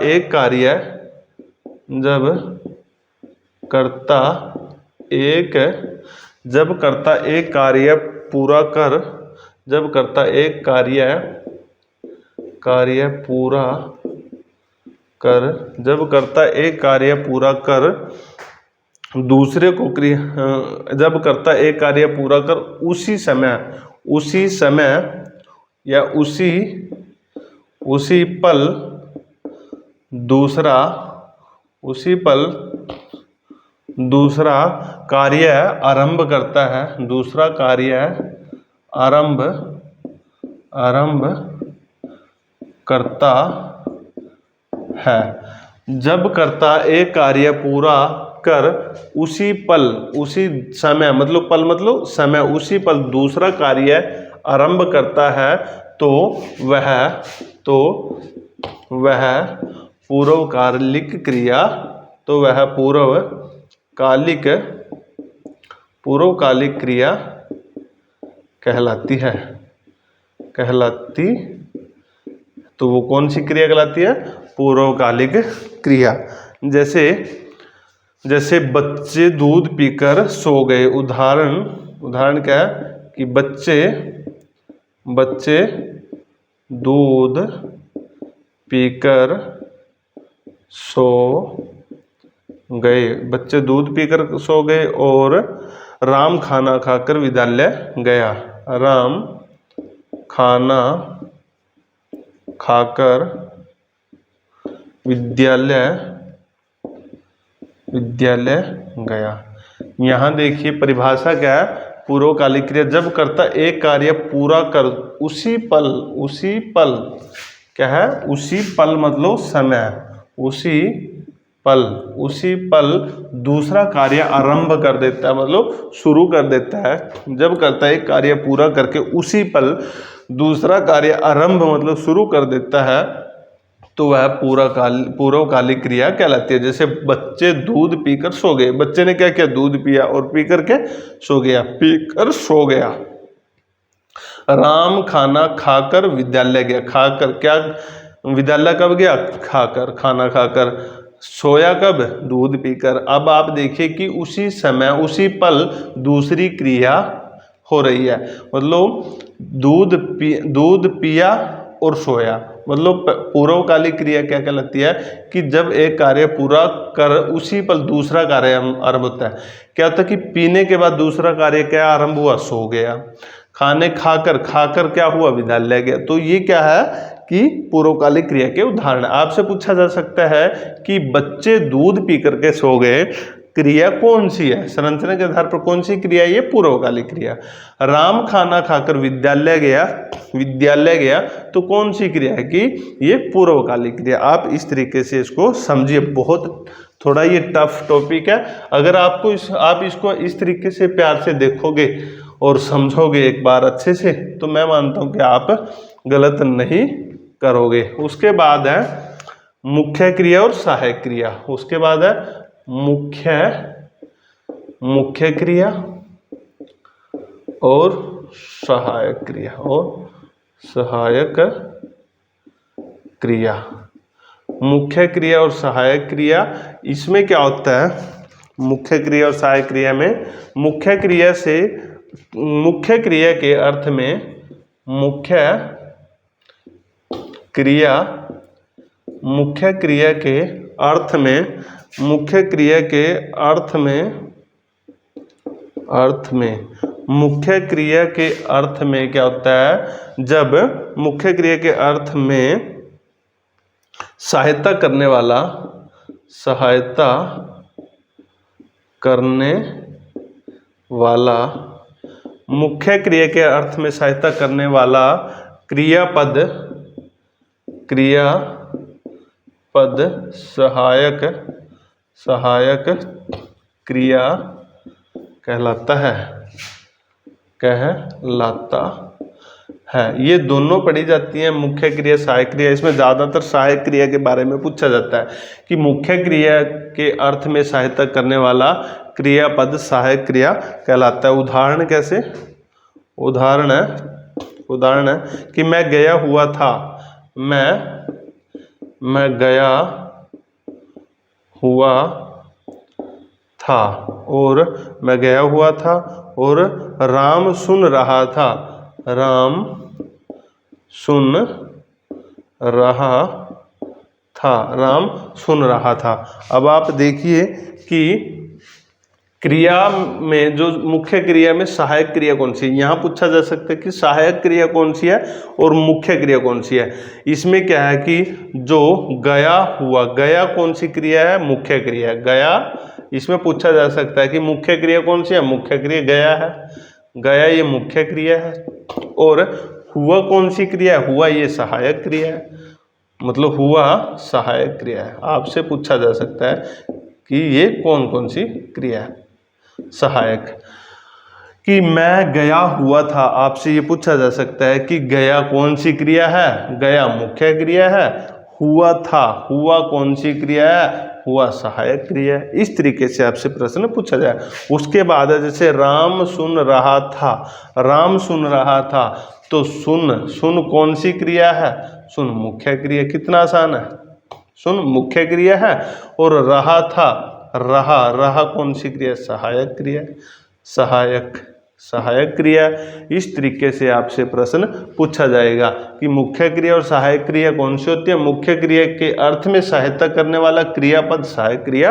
एक कार्य पूरा कर दूसरे को जब कर्ता एक कार्य पूरा कर उसी समय या उसी पल दूसरा कार्य आरंभ करता है, दूसरा कार्य आरंभ करता है। जब कर्ता एक कार्य पूरा कर उसी समय, मतलब पल मतलब समय, उसी पल दूसरा कार्य आरंभ करता है, तो वह पूर्वकालिक क्रिया कहलाती है। तो वो कौन सी क्रिया कहलाती है? पूर्वकालिक क्रिया। जैसे बच्चे दूध पीकर सो गए। उदाहरण क्या है? कि बच्चे दूध पीकर सो गए। और राम खाना खाकर विद्यालय गया। राम खाना खाकर विद्यालय गया। यहाँ देखिए परिभाषा क्या है? पूर्वकालिक क्रिया, जब कर्ता एक कार्य पूरा कर उसी पल क्या है? उसी पल मतलब समय, उसी पल दूसरा कार्य आरंभ कर देता है, मतलब शुरू कर देता है। जब कर्ता एक कार्य पूरा करके उसी पल दूसरा कार्य आरंभ मतलब शुरू कर देता है, तो वह पूर्वकालिक क्रिया कहलाती है। जैसे बच्चे दूध पीकर सो गए। बच्चे ने क्या किया? दूध पिया और पीकर के सो गया। राम खाना खाकर विद्यालय गया। खाकर क्या? विद्यालय कब गया? खाकर, खाना खाकर। सोया कब? दूध पीकर। अब आप देखिए कि उसी समय उसी पल दूसरी क्रिया हो रही है, मतलब दूध पिया और सोया, मतलब पूर्वकालिक क्रिया क्या कहलाती है? कि जब एक कार्य पूरा कर उसी पल दूसरा कार्य आरंभ होता है। क्या होता है कि पीने के बाद दूसरा कार्य क्या आरंभ हुआ? सो गया। खाकर क्या हुआ? विद्यालय गया। तो ये क्या है कि पूर्वकालिक क्रिया के उदाहरण। आपसे पूछा जा सकता है कि बच्चे दूध पी करके सो गए, क्रिया कौन सी है? संरचना के आधार पर कौन सी क्रिया है? ये पूर्वकालिक क्रिया। राम खाना खाकर विद्यालय गया, तो कौन सी क्रिया है? कि ये पूर्वकालिक क्रिया। आप इस तरीके से इसको समझिए। बहुत थोड़ा ये टफ टॉपिक है। अगर आप इसको इस तरीके से प्यार से देखोगे और समझोगे एक बार अच्छे से, तो मैं मानता हूं कि आप गलत नहीं करोगे। उसके बाद है मुख्य क्रिया और सहायक क्रिया। उसके बाद है मुख्य क्रिया और सहायक क्रिया, और सहायक क्रिया। मुख्य क्रिया और सहायक क्रिया, इसमें क्या होता है, मुख्य क्रिया और सहायक क्रिया में, मुख्य क्रिया से, मुख्य क्रिया के अर्थ में, मुख्य क्रिया, मुख्य क्रिया के अर्थ में, मुख्य क्रिया के अर्थ में, मुख्य क्रिया के अर्थ में क्या होता है, जब मुख्य क्रिया के अर्थ में सहायता करने वाला, सहायता करने वाला, मुख्य क्रिया के अर्थ में सहायता करने वाला क्रियापद, क्रियापद सहायक, सहायक क्रिया कहलाता है, कहलाता है। ये दोनों पढ़ी जाती हैं, मुख्य क्रिया सहायक क्रिया। इसमें ज़्यादातर सहायक क्रिया के बारे में पूछा जाता है कि मुख्य क्रिया के अर्थ में सहायता करने वाला क्रियापद सहायक क्रिया कहलाता है। उदाहरण कैसे, उदाहरण है कि मैं गया हुआ था, मैं गया हुआ था, और मैं गया हुआ था, और राम सुन रहा था, राम सुन रहा था, राम सुन रहा था। अब आप देखिए कि क्रिया में, जो मुख्य क्रिया में सहायक क्रिया कौन सी है, यहाँ पूछा जा सकता है कि सहायक क्रिया कौन सी है और मुख्य क्रिया कौन सी है। इसमें क्या है कि जो गया हुआ, गया कौन सी क्रिया है, मुख्य क्रिया है, गया। इसमें पूछा जा सकता है कि मुख्य क्रिया कौन सी है, मुख्य क्रिया गया है, गया ये मुख्य क्रिया है। और हुआ कौन सी क्रिया है, हुआ ये सहायक क्रिया है, मतलब हुआ सहायक क्रिया है। आपसे पूछा जा सकता है कि ये कौन कौन सी क्रिया है सहायक। कि मैं गया हुआ था, आपसे ये पूछा जा सकता है कि गया कौन सी क्रिया है, गया मुख्य क्रिया है। हुआ था, हुआ कौन सी क्रिया है, हुआ सहायक क्रिया है। इस तरीके से आपसे प्रश्न पूछा जाए। उसके बाद जैसे राम सुन रहा था, राम सुन रहा था, तो सुन कौन सी क्रिया है, सुन मुख्य क्रिया। कितना आसान है, सुन मुख्य क्रिया है। और रहा था, रहा कौन सी क्रिया, सहायक क्रिया, सहायक क्रिया। इस तरीके से आपसे प्रश्न पूछा जाएगा कि मुख्य क्रिया और सहायक क्रिया कौन सी होती है। मुख्य क्रिया के अर्थ में सहायता करने वाला क्रियापद सहायक क्रिया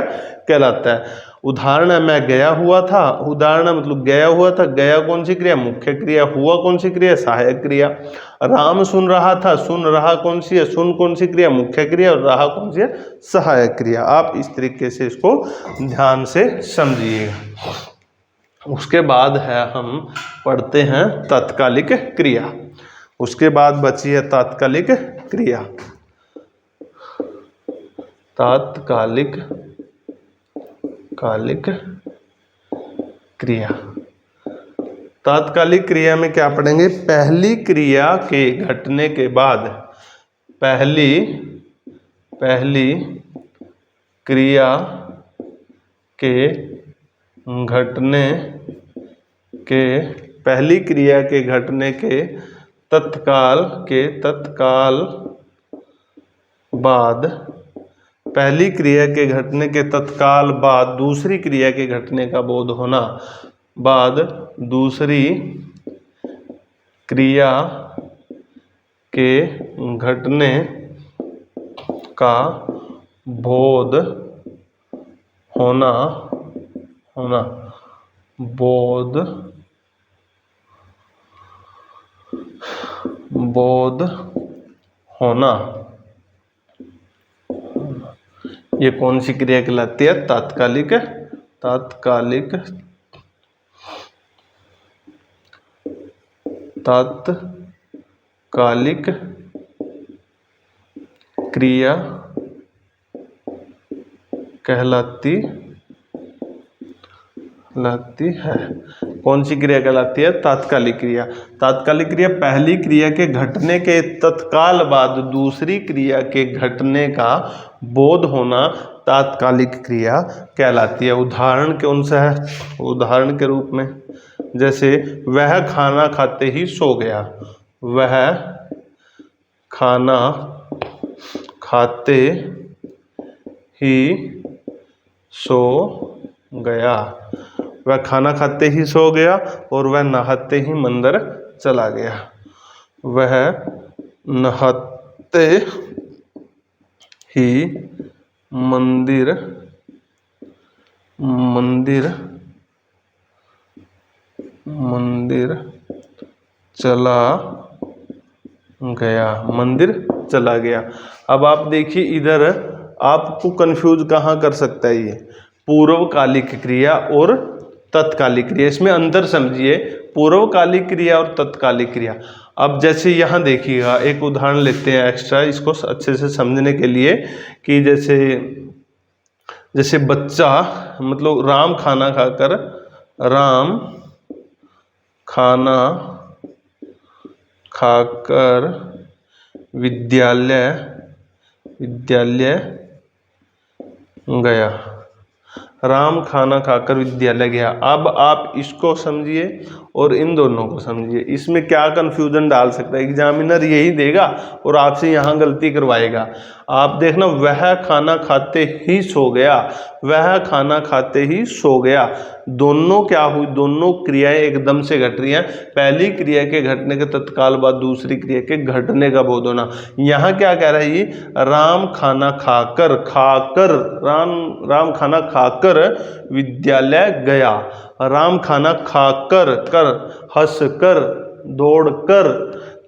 कहलाता है। उदाहरण है, मैं गया हुआ था, उदाहरण मतलब गया हुआ था, गया कौन सी क्रिया, मुख्य क्रिया। हुआ कौन सी क्रिया, सहायक क्रिया। राम सुन रहा था, सुन रहा कौन सी है, सुन कौन सी क्रिया, मुख्य क्रिया, और रहा कौन सी है, सहायक क्रिया। आप इस तरीके से इसको ध्यान से समझिएगा। उसके बाद है, हम पढ़ते हैं तात्कालिक क्रिया। उसके बाद बची है तात्कालिक क्रिया। तात्कालिक क्रिया, तात्कालिक क्रिया में क्या पढ़ेंगे, पहली क्रिया के घटने के बाद, पहली क्रिया के घटने के, पहली क्रिया के घटने के तत्काल बाद, पहली क्रिया के घटने के तत्काल बाद दूसरी क्रिया के घटने का बोध होना, बाद दूसरी क्रिया के घटने का बोध होना, बोध होना, ये कौन सी क्रिया कहलाती है, तात्कालिक क्रिया कहलाती है। कौन सी क्रिया कहलाती है, तात्कालिक क्रिया। तात्कालिक क्रिया पहली क्रिया के घटने के तत्काल बाद दूसरी क्रिया के घटने का बोध होना तात्कालिक क्रिया कहलाती है। उदाहरण कौन सा है, उदाहरण के रूप में जैसे वह खाना खाते ही सो गया, वह खाना खाते ही सो गया, वह खाना खाते ही सो गया, और वह नहाते ही मंदिर चला गया, वह नहाते ही मंदिर चला गया, मंदिर चला गया। अब आप देखिए इधर आपको कंफ्यूज कहाँ कर सकता है, ये पूर्वकालिक क्रिया और तत्कालिक क्रिया, इसमें अंतर समझिए, पूर्वकालिक क्रिया और तत्कालिक क्रिया। अब जैसे यहाँ देखिएगा, एक उदाहरण लेते हैं एक्स्ट्रा इसको अच्छे से समझने के लिए, कि जैसे बच्चा, मतलब राम खाना खाकर विद्यालय गया, राम खाना खाकर विद्यालय गया। अब आप इसको समझिए और इन दोनों को समझिए, इसमें क्या कंफ्यूजन डाल सकता है एग्जामिनर, यही देगा और आपसे यहाँ गलती करवाएगा। आप देखना, वह खाना खाते ही सो गया, वह खाना खाते ही सो गया, दोनों क्या हुई, दोनों क्रियाएं एकदम से घट रही हैं। पहली क्रिया के घटने के तत्काल बाद दूसरी क्रिया के घटने का बोध होना। यहाँ क्या कह रहा है, ये राम खाना खाकर राम खाना खाकर विद्यालय गया, राम खाना खाकर हंस कर दौड़ कर,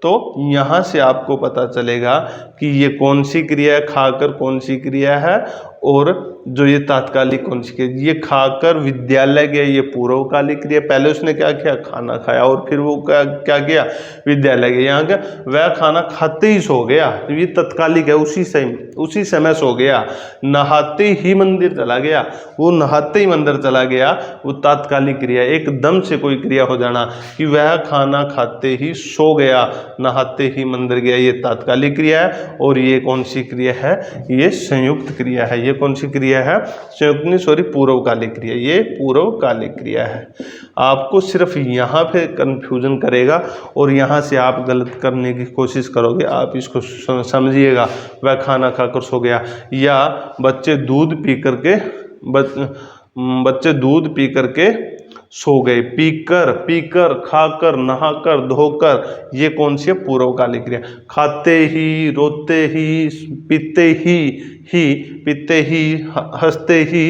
तो यहाँ से आपको पता चलेगा कि ये कौन सी क्रिया है, खाकर कौन सी क्रिया है, और जो ये तात्कालिक कौन सी क्रिया, ये खाकर विद्यालय गया, ये पूर्वकालिक क्रिया, पहले उसने क्या किया, खाना खाया, और फिर वो क्या किया, विद्यालय गया। यहाँ क्या, वह खाना खाते ही सो गया, ये तत्कालिक है, उसी समय सो गया, नहाते ही मंदिर चला गया, वो नहाते ही मंदिर चला गया, वो तात्कालिक क्रिया, एकदम से कोई क्रिया हो जाना कि वह खाना खाते ही सो गया, नहाते ही मंदिर गया, ये तात्कालिक क्रिया है। और ये कौन सी क्रिया है, ये संयुक्त क्रिया है। ये कौन सी क्रिया है, संयुक्त नहीं, सॉरी, पूर्वकालिक क्रिया, ये पूर्वकालिक क्रिया है। आपको सिर्फ यहाँ पे कंफ्यूजन करेगा और यहाँ से आप गलत करने की कोशिश करोगे। आप इसको समझिएगा, वह खाना खाकर सो गया, या बच्चे दूध पी करके सो गए, पीकर खाकर नहाकर धोकर, ये कौन सी है, पूर्वकालिक क्रिया। खाते ही, रोते ही, पीते ही, हंसते ही,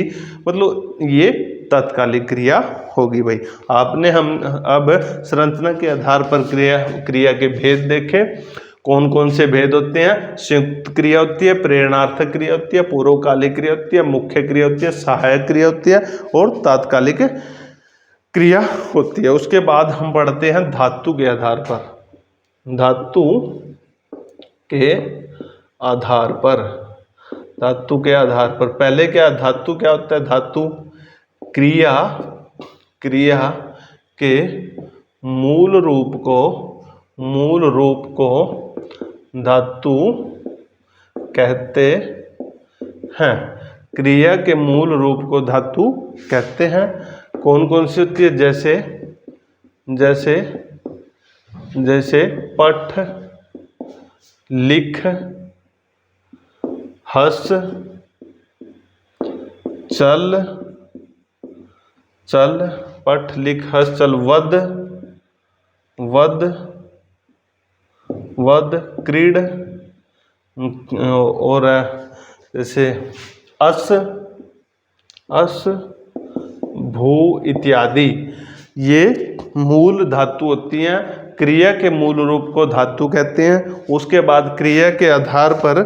मतलब ये तात्कालिक क्रिया होगी भाई। आपने हम अब संरचना के आधार पर क्रिया के भेद देखे। कौन कौन से भेद होते हैं, संयुक्त क्रिया होती है, प्रेरणार्थक क्रिया होती है, पूर्वकालिक क्रिया होती है, मुख्य क्रिया होती है, सहायक क्रिया होती है, और तात्कालिक क्रिया होती है। उसके बाद हम पढ़ते हैं धातु के आधार पर। धातु के आधार पर पहले क्या, धातु क्या होता है, धातु क्रिया के मूल रूप को धातु कहते हैं। क्रिया के मूल रूप को धातु कहते हैं। कौन कौन सी होती है, जैसे पठ, लिख, हस, चल, पठ, लिख, हस, चल, वद, क्रीड, और जैसे अस, भू इत्यादि, ये मूल धातु होती हैं। क्रिया के मूल रूप को धातु कहते हैं। उसके बाद क्रिया के आधार पर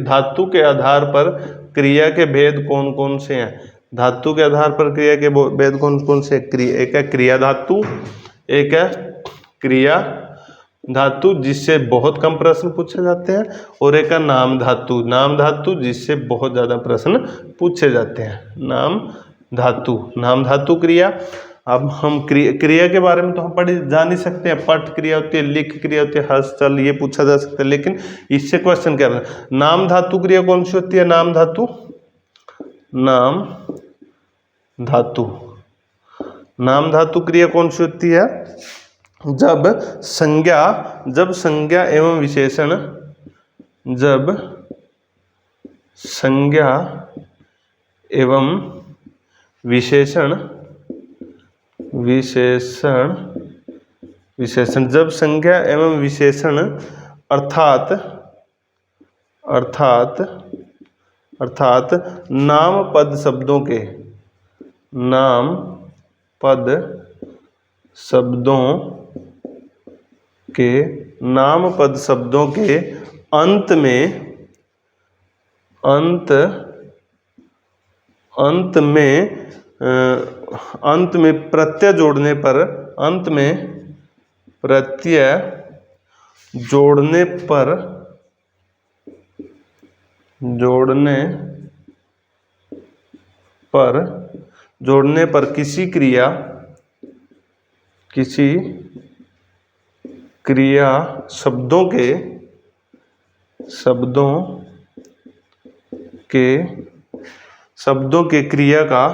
धातु के आधार पर क्रिया के भेद कौन कौन से हैं, धातु के आधार पर क्रिया के भेद कौन कौन से, एक है क्रिया धातु, एक है क्रिया धातु जिससे बहुत कम प्रश्न पूछे जाते हैं, और एक है नाम धातु जिससे बहुत ज़्यादा प्रश्न पूछे जाते हैं। नाम धातु क्रिया। अब हम क्रिया के बारे में तो हम जान ही सकते हैं, पठ क्रिया होती है, लिख क्रिया होती है, हस, चल, ये पूछा जा सकता है। लेकिन इससे क्वेश्चन क्या है, नाम धातु क्रिया कौन सी होती है, नाम धातु क्रिया कौन सी होती है? जब संज्ञा एवं विशेषण, जब संज्ञा एवं विशेषण जब संज्ञा एवं विशेषण अर्थात नाम पद शब्दों के अंत में प्रत्यय जोड़ने पर, जोड़ने पर किसी क्रिया शब्दों के क्रिया का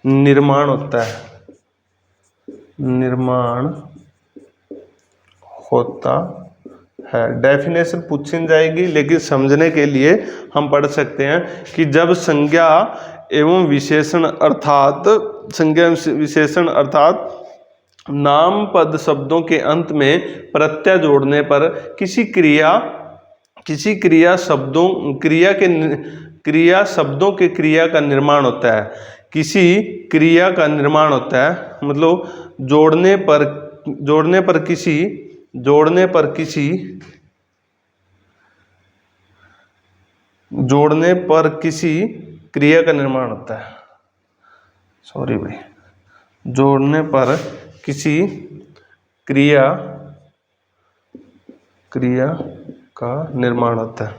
निर्माण होता है। डेफिनेशन पूछी जाएगी, लेकिन समझने के लिए हम पढ़ सकते हैं कि जब संज्ञा एवं विशेषण अर्थात नाम पद शब्दों के अंत में प्रत्यय जोड़ने पर किसी क्रिया शब्दों के क्रिया का निर्माण होता है। किसी क्रिया का निर्माण होता है, मतलब जोड़ने पर किसी क्रिया का निर्माण होता है। जोड़ने पर किसी क्रिया का निर्माण होता है।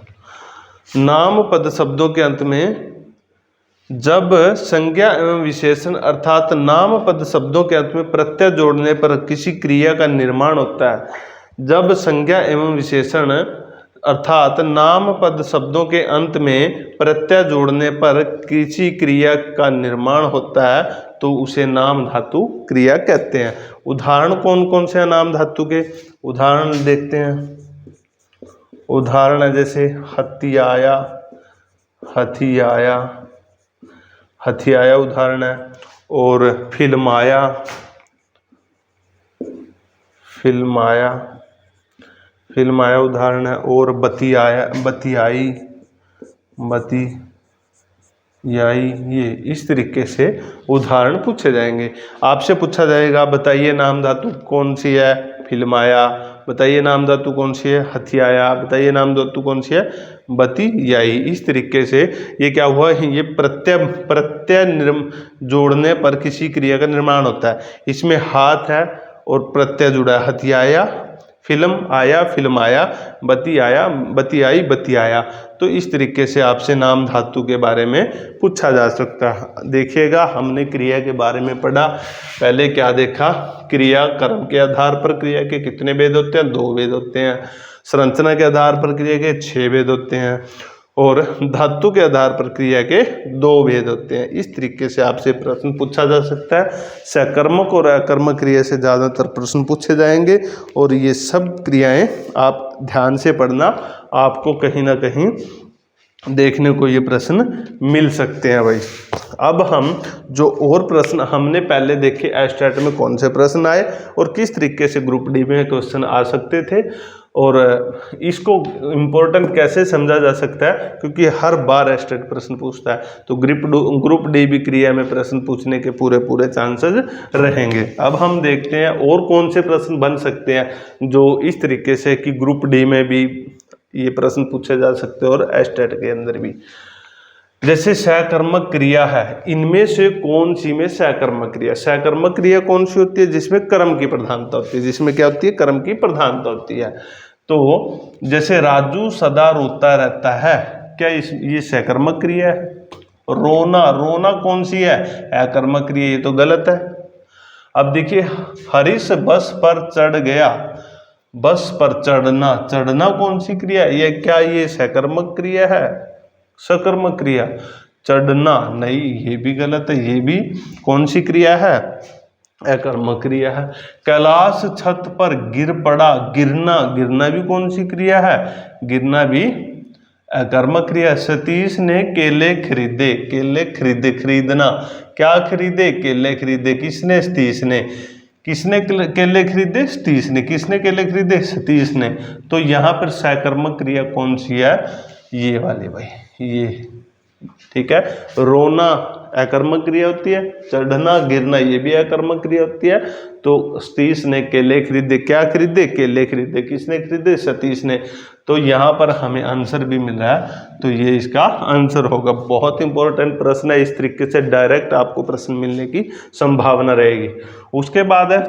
नाम पद शब्दों के अंत में जब संज्ञा एवं विशेषण अर्थात नाम पद शब्दों के अंत में प्रत्यय जोड़ने पर किसी क्रिया का निर्माण होता है। जब संज्ञा एवं विशेषण अर्थात नाम पद शब्दों के अंत में प्रत्यय जोड़ने पर किसी क्रिया का निर्माण होता है तो उसे नाम धातु क्रिया कहते हैं। उदाहरण कौन कौन से हैं नाम धातु के? उदाहरण देखते हैं। उदाहरण है जैसे हथियाया उदाहरण है, और फिल्माया उदाहरण है, और बतियाई, ये इस तरीके से उदाहरण पूछे जाएंगे। आपसे पूछा जाएगा बताइए नाम धातु कौन सी है? फिल्माया। बताइए नाम धातु कौन सी है? हथियाया। बताइए नाम धातु कौन सी है? बतियाई। इस तरीके से ये क्या हुआ? ये प्रत्यय जोड़ने पर किसी क्रिया का निर्माण होता है। इसमें हाथ है और प्रत्यय जुड़ा है। हथियाया, फिल्म आया, फिल्माया, बतियाई, बतियाया। तो इस तरीके से आपसे नाम धातु के बारे में पूछा जा सकता है। देखिएगा, हमने क्रिया के बारे में पढ़ा। पहले क्या देखा? क्रिया कर्म के आधार पर क्रिया के कितने भेद होते हैं? 2 भेद होते हैं। संरचना के आधार पर क्रिया के 6 भेद होते हैं, और धातु के आधार पर क्रिया के 2 भेद होते हैं। इस तरीके से आपसे प्रश्न पूछा जा सकता है। सकर्मक और अकर्मक क्रिया से ज़्यादातर प्रश्न पूछे जाएंगे, और ये सब क्रियाएं आप ध्यान से पढ़ना, आपको कहीं ना कहीं देखने को ये प्रश्न मिल सकते हैं भाई। अब हम जो और प्रश्न हमने पहले देखे, एस्टेट में कौन से प्रश्न आए और किस तरीके से ग्रुप डी में क्वेश्चन आ सकते थे, और इसको इम्पोर्टेंट कैसे समझा जा सकता है, क्योंकि हर बार एस्टेट प्रश्न पूछता है, तो ग्रुप डी भी क्रिया में प्रश्न पूछने के पूरे चांसेस रहेंगे। अब हम देखते हैं और कौन से प्रश्न बन सकते हैं जो इस तरीके से कि ग्रुप डी में भी ये प्रश्न पूछे जा सकते हैं और एस्टेट के अंदर भी। जैसे सकर्मक क्रिया है, इनमें से कौन सी में सकर्मक क्रिया? सकर्मक क्रिया कौन सी होती है? जिसमें कर्म की प्रधानता होती है। जिसमें क्या होती है? कर्म की प्रधानता होती है। तो जैसे राजू सदा रोता रहता है, क्या ये सकर्मक क्रिया है? रोना कौन सी है? अकर्मक क्रिया। ये तो गलत है। अब देखिए, हरीश बस पर चढ़ गया, बस पर चढ़ना कौन सी क्रिया है? ये क्या ये सकर्मक क्रिया है? सकर्मक क्रिया। चढ़ना, नहीं ये भी गलत है, ये भी कौन सी क्रिया है, अकर्मक क्रिया है। कैलाश छत पर गिर पड़ा, गिरना, गिरना भी कौन सी क्रिया है, गिरना भी अकर्मक क्रिया। सतीश ने केले खरीदे, केले खरीदे, खरीदना, क्या खरीदे, केले खरीदे, किसने, सतीश ने, किसने केले खरीदे, सतीश ने, किसने केले खरीदे, सतीश ने। तो यहाँ पर सकर्मक क्रिया कौन सी है, ये वाली भाई, ये, ठीक है। रोना अकर्मक क्रिया होती है, चढ़ना गिरना ये भी अकर्मक क्रिया होती है। तो सतीश ने केले खरीदे, क्या खरीदे, केले खरीदे, किसने खरीदे, सतीश ने। तो यहाँ पर हमें आंसर भी मिल रहा है, तो ये इसका आंसर होगा। बहुत इंपॉर्टेंट प्रश्न है, इस तरीके से डायरेक्ट आपको प्रश्न मिलने की संभावना रहेगी। उसके बाद है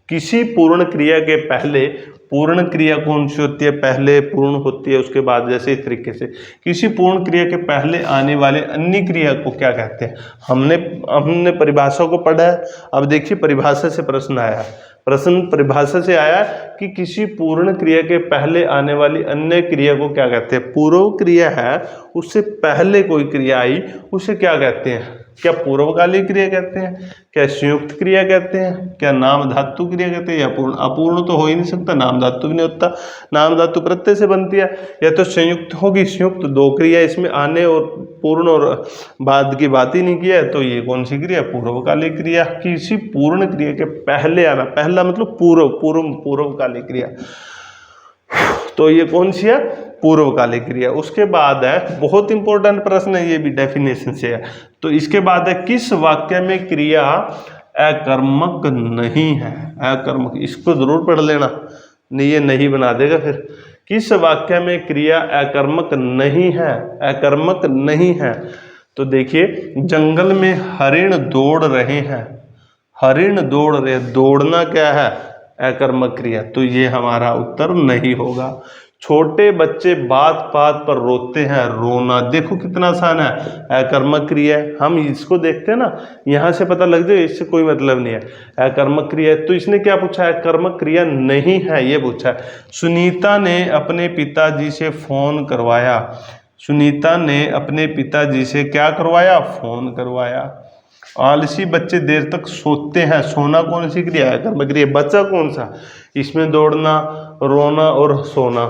किसी पूर्ण क्रिया के पहले, पूर्ण क्रिया कौन सी होती है, पहले पूर्ण होती है, उसके बाद, जैसे इस तरीके से किसी पूर्ण क्रिया के पहले आने वाले अन्य क्रिया को क्या कहते हैं। हमने परिभाषा को पढ़ा है। अब देखिए परिभाषा से प्रश्न आया है, प्रश्न परिभाषा से आया कि किसी पूर्ण क्रिया के पहले आने वाली अन्य क्रिया को क्या कहते हैं। पूर्व क्रिया है, उससे पहले कोई क्रिया आई, उसे क्या कहते हैं, क्या पूर्वकालिक क्रिया कहते हैं, क्या संयुक्त क्रिया कहते हैं, क्या नाम धातु क्रिया कहते हैं, या पूर्ण। अपूर्ण तो हो ही नहीं सकता, नाम धातु भी नहीं होता, नाम धातु प्रत्यय से बनती है, या तो संयुक्त होगी। संयुक्त दो क्रिया इसमें आने और पूर्ण और बाद की बात ही नहीं किया है, तो ये कौन सी क्रिया, पूर्वकालिक क्रिया। किसी पूर्ण क्रिया के पहले आना, पहला मतलब पूर्वकालिक क्रिया, तो ये कौन सी है, पूर्वकालिक क्रिया। उसके बाद है बहुत इंपॉर्टेंट प्रश्न है, ये भी डेफिनेशन से है। तो इसके बाद है किस वाक्य में क्रिया अकर्मक नहीं है, अकर्मक, इसको जरूर पढ़ लेना, नहीं ये नहीं बना देगा फिर। किस वाक्य में क्रिया अकर्मक नहीं है, अकर्मक नहीं है। तो देखिए जंगल में हरिण दौड़ रहे हैं, हरिण दौड़ रहे, दौड़ना क्या है, अकर्मक क्रिया, तो ये हमारा उत्तर नहीं होगा। छोटे बच्चे बात बात पर रोते हैं, रोना, देखो कितना आसान है, अकर्मक क्रिया है। हम इसको देखते हैं ना, यहाँ से पता लग जाए इससे कोई मतलब नहीं है, अकर्मक क्रिया है। तो इसने क्या पूछा है, अकर्मक क्रिया नहीं है, ये पूछा है। सुनीता ने अपने पिताजी से फोन करवाया, सुनीता ने अपने पिताजी से क्या करवाया, फोन करवाया। आलसी बच्चे देर तक सोते हैं, सोना कौन सी क्रिया है, अकर्मक क्रिया। बच्चा कौन सा, इसमें दौड़ना, रोना और सोना,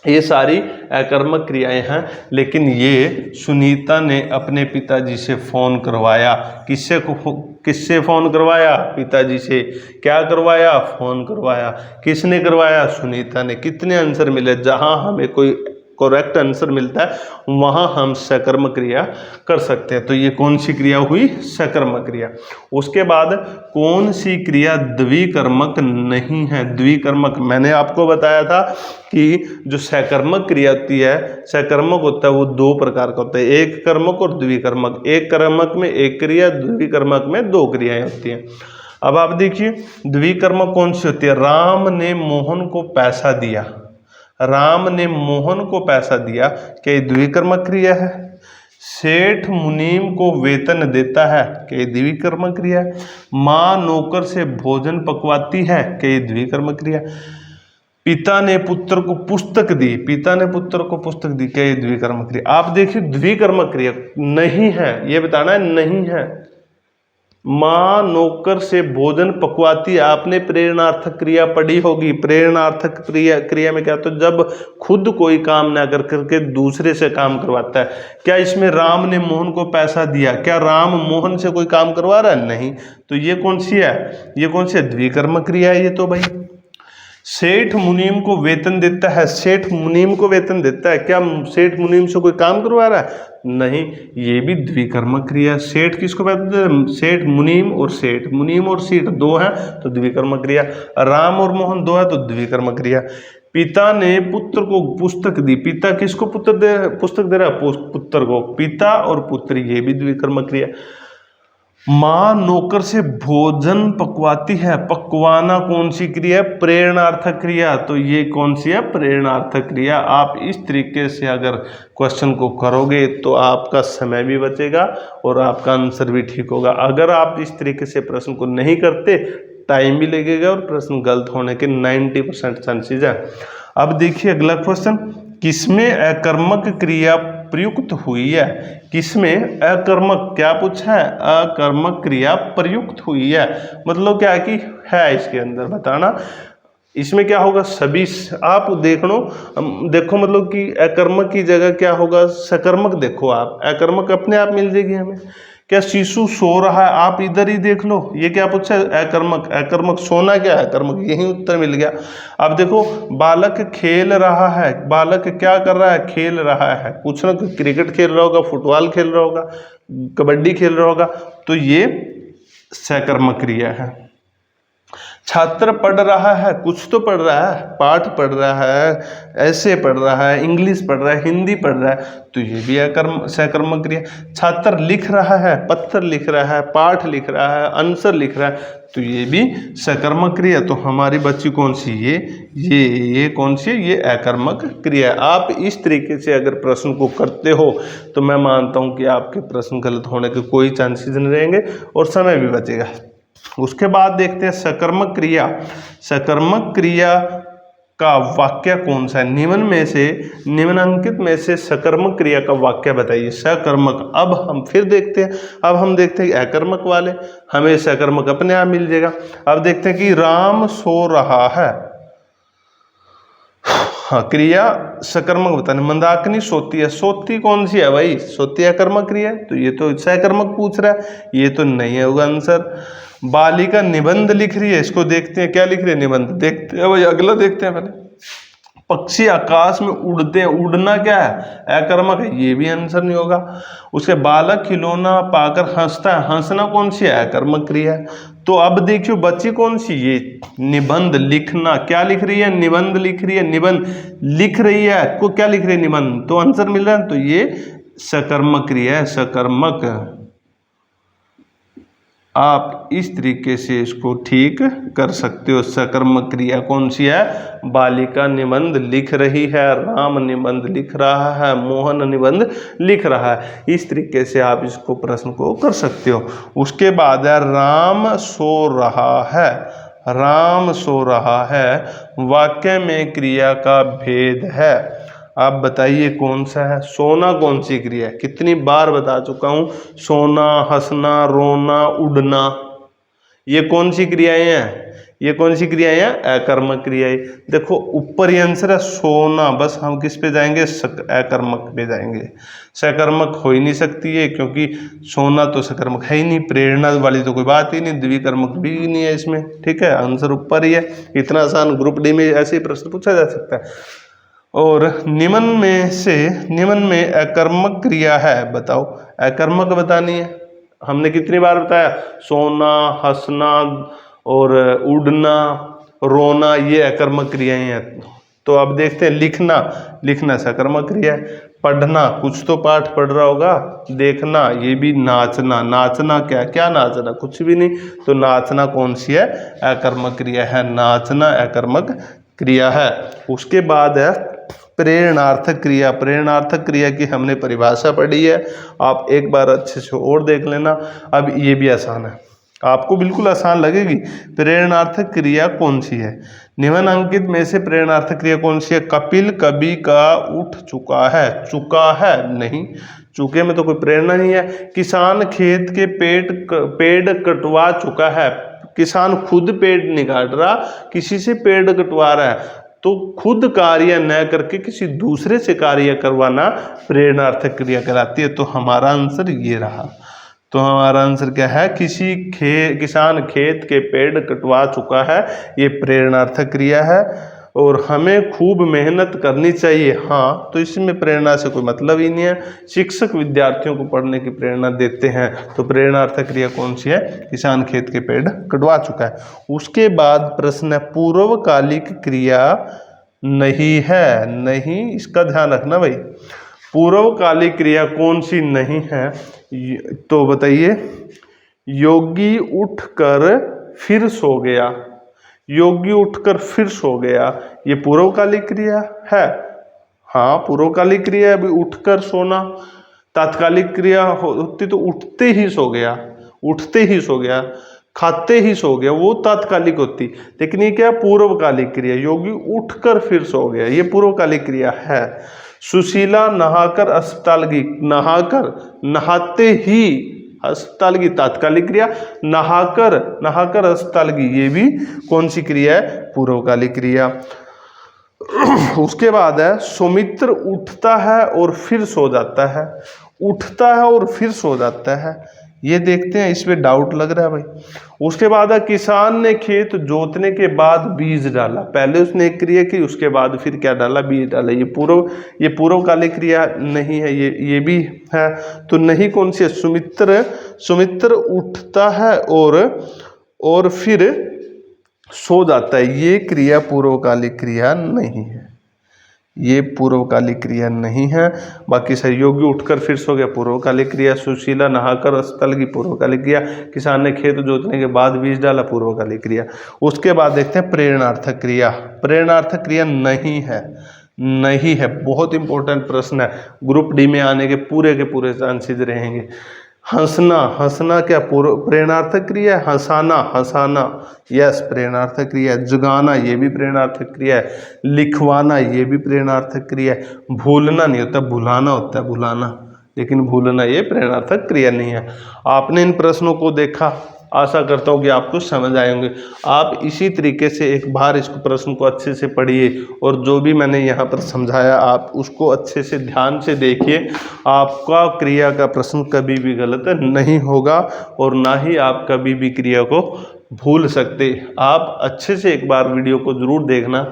ये सारी अकर्मक क्रियाएं हैं। लेकिन ये सुनीता ने अपने पिताजी से फ़ोन करवाया, किससे फ़ोन करवाया, पिताजी से। क्या करवाया, फ़ोन करवाया। किसने करवाया, सुनीता ने। कितने आंसर मिले, जहां हमें कोई करेक्ट आंसर मिलता है वहां हम सकर्मक क्रिया कर सकते हैं। तो ये कौन सी क्रिया हुई, सकर्मक क्रिया। उसके बाद कौन सी क्रिया द्विकर्मक नहीं है, द्विकर्मक। मैंने आपको बताया था कि जो सकर्मक क्रिया होती है, सकर्मक होता है वो दो प्रकार का होता है, एक कर्मक और द्विकर्मक। एक कर्मक में एक क्रिया, द्विकर्मक में दो क्रियाएं होती हैं। अब आप देखिए द्विकर्मक कौन सी होती है। राम ने मोहन को पैसा दिया, राम ने मोहन को पैसा दिया, क्या ये द्विकर्मक क्रिया है। सेठ मुनीम को वेतन देता है, क्या ये द्विकर्मक क्रिया है। माँ नौकर से भोजन पकवाती है, क्या ये द्विकर्मक क्रिया। पिता ने पुत्र को पुस्तक दी, पिता ने पुत्र को पुस्तक दी, क्या ये द्विकर्मक क्रिया। आप देखिए द्विकर्मक क्रिया नहीं है, ये बताना है नहीं है। माँ नौकर से भोजन पकवाती, आपने प्रेरणार्थक क्रिया पढ़ी होगी। प्रेरणार्थक क्रिया में क्या, तो जब खुद कोई काम ना कर करके दूसरे से काम करवाता है। क्या इसमें राम ने मोहन को पैसा दिया, क्या राम मोहन से कोई काम करवा रहा है, नहीं। तो ये कौन सी है, ये कौन सी है, द्विकर्मक क्रिया है ये तो भाई। सेठ मुनीम को वेतन देता है, सेठ मुनीम को वेतन देता है, क्या सेठ मुनीम से कोई काम करवा रहा है, नहीं। ये भी द्विकर्मक क्रिया। सेठ किसको वेतन देता है, सेठ मुनीम और सेठ, मुनीम और सेठ दो हैं तो द्विकर्मक क्रिया। राम और मोहन दो है तो द्विकर्मक क्रिया। पिता ने पुत्र को पुस्तक दी, पिता किसको पुस्तक दे रहा है, पुत्र को, पिता और पुत्र, ये भी द्विकर्मक क्रिया। माँ नौकर से भोजन पकवाती है, पकवाना कौन सी क्रिया, प्रेरणार्थक क्रिया, तो ये कौन सी है, प्रेरणार्थक क्रिया। आप इस तरीके से अगर क्वेश्चन को करोगे तो आपका समय भी बचेगा और आपका आंसर भी ठीक होगा। अगर आप इस तरीके से प्रश्न को नहीं करते टाइम भी लगेगा और प्रश्न गलत होने के 90% चांसेज है। अब देखिए अगला क्वेश्चन, किसमें अकर्मक क्रिया प्रयुक्त हुई है? किसमें अकर्मक, क्या पूछा है? अकर्मक क्रिया प्रयुक्त हुई है, मतलब क्या कि है इसके अंदर बताना। इसमें क्या होगा? सभी, आप देखो मतलब कि अकर्मक की जगह क्या होगा? सकर्मक। देखो आप, अकर्मक अपने आप मिल जाएगी हमें। क्या शिशु सो रहा है? आप इधर ही देख लो, ये क्या पूछा है? अकर्मक। अकर्मक सोना क्या है? अकर्मक, यही उत्तर मिल गया। अब देखो, बालक खेल रहा है, बालक क्या कर रहा है? खेल रहा है। पूछना कि क्रिकेट खेल रहा होगा, फुटबॉल खेल रहा होगा, कबड्डी खेल रहा होगा, तो ये सकर्मक क्रिया है। छात्र पढ़ रहा है, कुछ तो पढ़ रहा है, पाठ पढ़ रहा है, ऐसे पढ़ रहा है, इंग्लिश पढ़ रहा है, हिंदी पढ़ रहा है, तो ये भी सकर्मक क्रिया। छात्र लिख रहा है, पत्र लिख रहा है, पाठ लिख रहा है, आंसर लिख रहा है, तो ये भी सकर्मक क्रिया। तो हमारी बच्ची कौन सी? ये कौन सी है? ये अकर्मक क्रिया। आप इस तरीके से अगर प्रश्न को करते हो तो मैं मानता हूं कि आपके प्रश्न गलत होने के कोई चांसेस नहीं रहेंगे और समय भी बचेगा। उसके बाद देखते हैं सकर्मक क्रिया। सकर्मक क्रिया का वाक्य कौन सा है? निम्नलिखित में से सकर्मक क्रिया का वाक्य बताइए। सकर्मक। अब हम फिर देखते हैं, अब हम देखते हैं अकर्मक वाले, हमें सकर्मक अपने आप मिल जाएगा। अब देखते हैं कि राम सो रहा है। हाँ, क्रिया सकर्मक बताने। मंदाकिनी सोती है, सोती कौन सी है भाई? सोती अकर्मक क्रिया है, तो ये तो सकर्मक पूछ रहा है, ये तो नहीं होगा आंसर। बालिका निबंध लिख रही है, इसको देखते हैं क्या लिख रही है? निबंध। देखते हैं भाई, अगला देखते हैं पहले। पक्षी आकाश में उड़ते हैं, उड़ना क्या है? अकर्मक है, ये भी आंसर नहीं होगा। उसके बालक खिलौना पाकर हंसता है, हंसना कौन सी है? अकर्मक क्रिया है। तो अब देखियो बच्ची कौन सी? ये निबंध लिखना। क्या लिख रही है? निबंध लिख रही है, निबंध लिख रही है, को क्या लिख रही है? निबंध। तो आंसर मिल रहा है, तो ये सकर्मक क्रिया है, सकर्मक। आप इस तरीके से इसको ठीक कर सकते हो। सकर्मक क्रिया कौन सी है? बालिका निबंध लिख रही है, राम निबंध लिख रहा है, मोहन निबंध लिख रहा है। इस तरीके से आप इसको प्रश्न को कर सकते हो। उसके बाद है राम सो रहा है। राम सो रहा है वाक्य में क्रिया का भेद है। आप बताइए कौन सा है? सोना कौन सी क्रिया है? कितनी बार बता चुका हूं, सोना, हंसना, रोना, उड़ना, ये कौन सी क्रियाएं हैं? ये कौन सी क्रियाएं हैं? अकर्मक क्रियाएं। देखो ऊपर ही आंसर है सोना, बस हम किस पे जाएंगे? अकर्मक पे जाएंगे। सकर्मक हो ही नहीं सकती है, क्योंकि सोना तो सकर्मक है ही नहीं, प्रेरणा वाली तो कोई बात ही नहीं, द्विकर्मक भी नहीं है इसमें। ठीक है, आंसर ऊपर ही है। इतना आसान ग्रुप डी में ऐसे ही प्रश्न पूछा जा सकता है। और निम्न में अकर्मक क्रिया है, बताओ। अकर्मक बतानी है। हमने कितनी बार बताया? सोना, हंसना और उड़ना, रोना, ये अकर्मक क्रियाएं हैं। तो अब देखते हैं लिखना। लिखना सकर्मक क्रिया है। पढ़ना, कुछ तो पाठ पढ़ रहा होगा। देखना, ये भी। नाचना, नाचना क्या क्या नाचना? कुछ भी नहीं। तो नाचना कौन सी है? अकर्मक क्रिया है। नाचना अकर्मक क्रिया है। उसके बाद है प्रेरणार्थक क्रिया। प्रेरणार्थक क्रिया की हमने परिभाषा पढ़ी है, आप एक बार अच्छे से और देख लेना। अब ये भी आसान है, आपको बिल्कुल आसान लगेगी। प्रेरणार्थक क्रिया कौन सी है? निम्नलिखित में से प्रेरणार्थक क्रिया कौन सी है? कपिल कभी का उठ चुका है। चुका है नहीं, चुके में तो कोई प्रेरणा नहीं है। किसान खेत के पेड़ कटवा चुका है। किसान खुद पेड़ नहीं काट रहा, किसी से पेड़ कटवा रहा है। तो खुद कार्य न करके किसी दूसरे से कार्य करवाना प्रेरणार्थक क्रिया कहलाती है। तो हमारा आंसर ये रहा। तो हमारा आंसर क्या है? किसान खेत के पेड़ कटवा चुका है, ये प्रेरणार्थक क्रिया है। और हमें खूब मेहनत करनी चाहिए। हाँ, तो इसमें प्रेरणा से कोई मतलब ही नहीं है। शिक्षक विद्यार्थियों को पढ़ने की प्रेरणा देते हैं, तो प्रेरणार्थक क्रिया कौन सी है? किसान खेत के पेड़ कटवा चुका है। उसके बाद प्रश्न है पूर्वकालिक क्रिया नहीं है। नहीं, इसका ध्यान रखना भाई। पूर्वकालिक क्रिया कौन सी नहीं है? तो बताइए। योगी उठकर फिर सो गया। योगी उठकर फिर सो गया, ये पूर्वकालिक क्रिया है। हाँ, पूर्वकालिक क्रिया। अभी उठकर सोना तात्कालिक क्रिया होती तो उठते ही सो गया, उठते ही सो गया। खाते ही सो गया, वो तात्कालिक होती। लेकिन ये क्या, पूर्वकालिक क्रिया, योगी उठकर फिर सो गया, ये पूर्वकालिक क्रिया है। सुशीला नहाकर अस्पताल गई, नहाकर, नहाते ही अस्पताल की तात्कालिक क्रिया, नहाकर अस्पताल की, ये भी कौन सी क्रिया है, पूर्वकालिक क्रिया। उसके बाद है सुमित्र उठता है और फिर सो जाता है, उठता है और फिर सो जाता है, ये देखते हैं, इसमें डाउट लग रहा है भाई। उसके बाद है किसान ने खेत जोतने के बाद बीज डाला, पहले उसने एक क्रिया की, उसके बाद फिर क्या डाला, बीज डाला, ये पूर्वकालिक क्रिया नहीं है, ये भी है, तो नहीं कौन सी है, सुमित्र उठता है और फिर सो जाता है, ये क्रिया पूर्वकालिक क्रिया नहीं है, ये पूर्वकालिक क्रिया नहीं है। बाकी सहयोगी उठकर फिर सो गया, पूर्वकालिक क्रिया। सुशीला नहाकर अस्पताल की, पूर्वकालिक क्रिया। किसान ने खेत जोतने के बाद बीज डाला, पूर्वकालिक क्रिया। उसके बाद देखते हैं प्रेरणार्थक क्रिया, प्रेरणार्थक क्रिया नहीं है, बहुत इंपॉर्टेंट प्रश्न है, ग्रुप डी में आने के पूरे चांसेस रहेंगे। हंसना क्या प्रेरणार्थक क्रिया है, हंसाना यस प्रेरणार्थक क्रिया है। जगाना, ये भी प्रेरणार्थक क्रिया है। लिखवाना, ये भी प्रेरणार्थक क्रिया है। भूलना नहीं होता, भुलाना होता है, भुलाना, लेकिन भूलना ये प्रेरणार्थक क्रिया नहीं है। आपने इन प्रश्नों को देखा, आशा करता हूँ कि आपको समझ आए होंगे। आप इसी तरीके से एक बार इस प्रश्न को अच्छे से पढ़िए और जो भी मैंने यहाँ पर समझाया आप उसको अच्छे से ध्यान से देखिए, आपका क्रिया का प्रश्न कभी भी गलत नहीं होगा और ना ही आप कभी भी क्रिया को भूल सकते। आप अच्छे से एक बार वीडियो को ज़रूर देखना।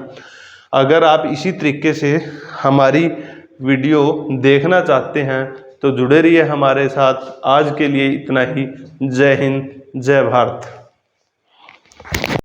अगर आप इसी तरीके से हमारी वीडियो देखना चाहते हैं तो जुड़े रहिए हमारे साथ। आज के लिए इतना ही। जय हिंद, जय भारत।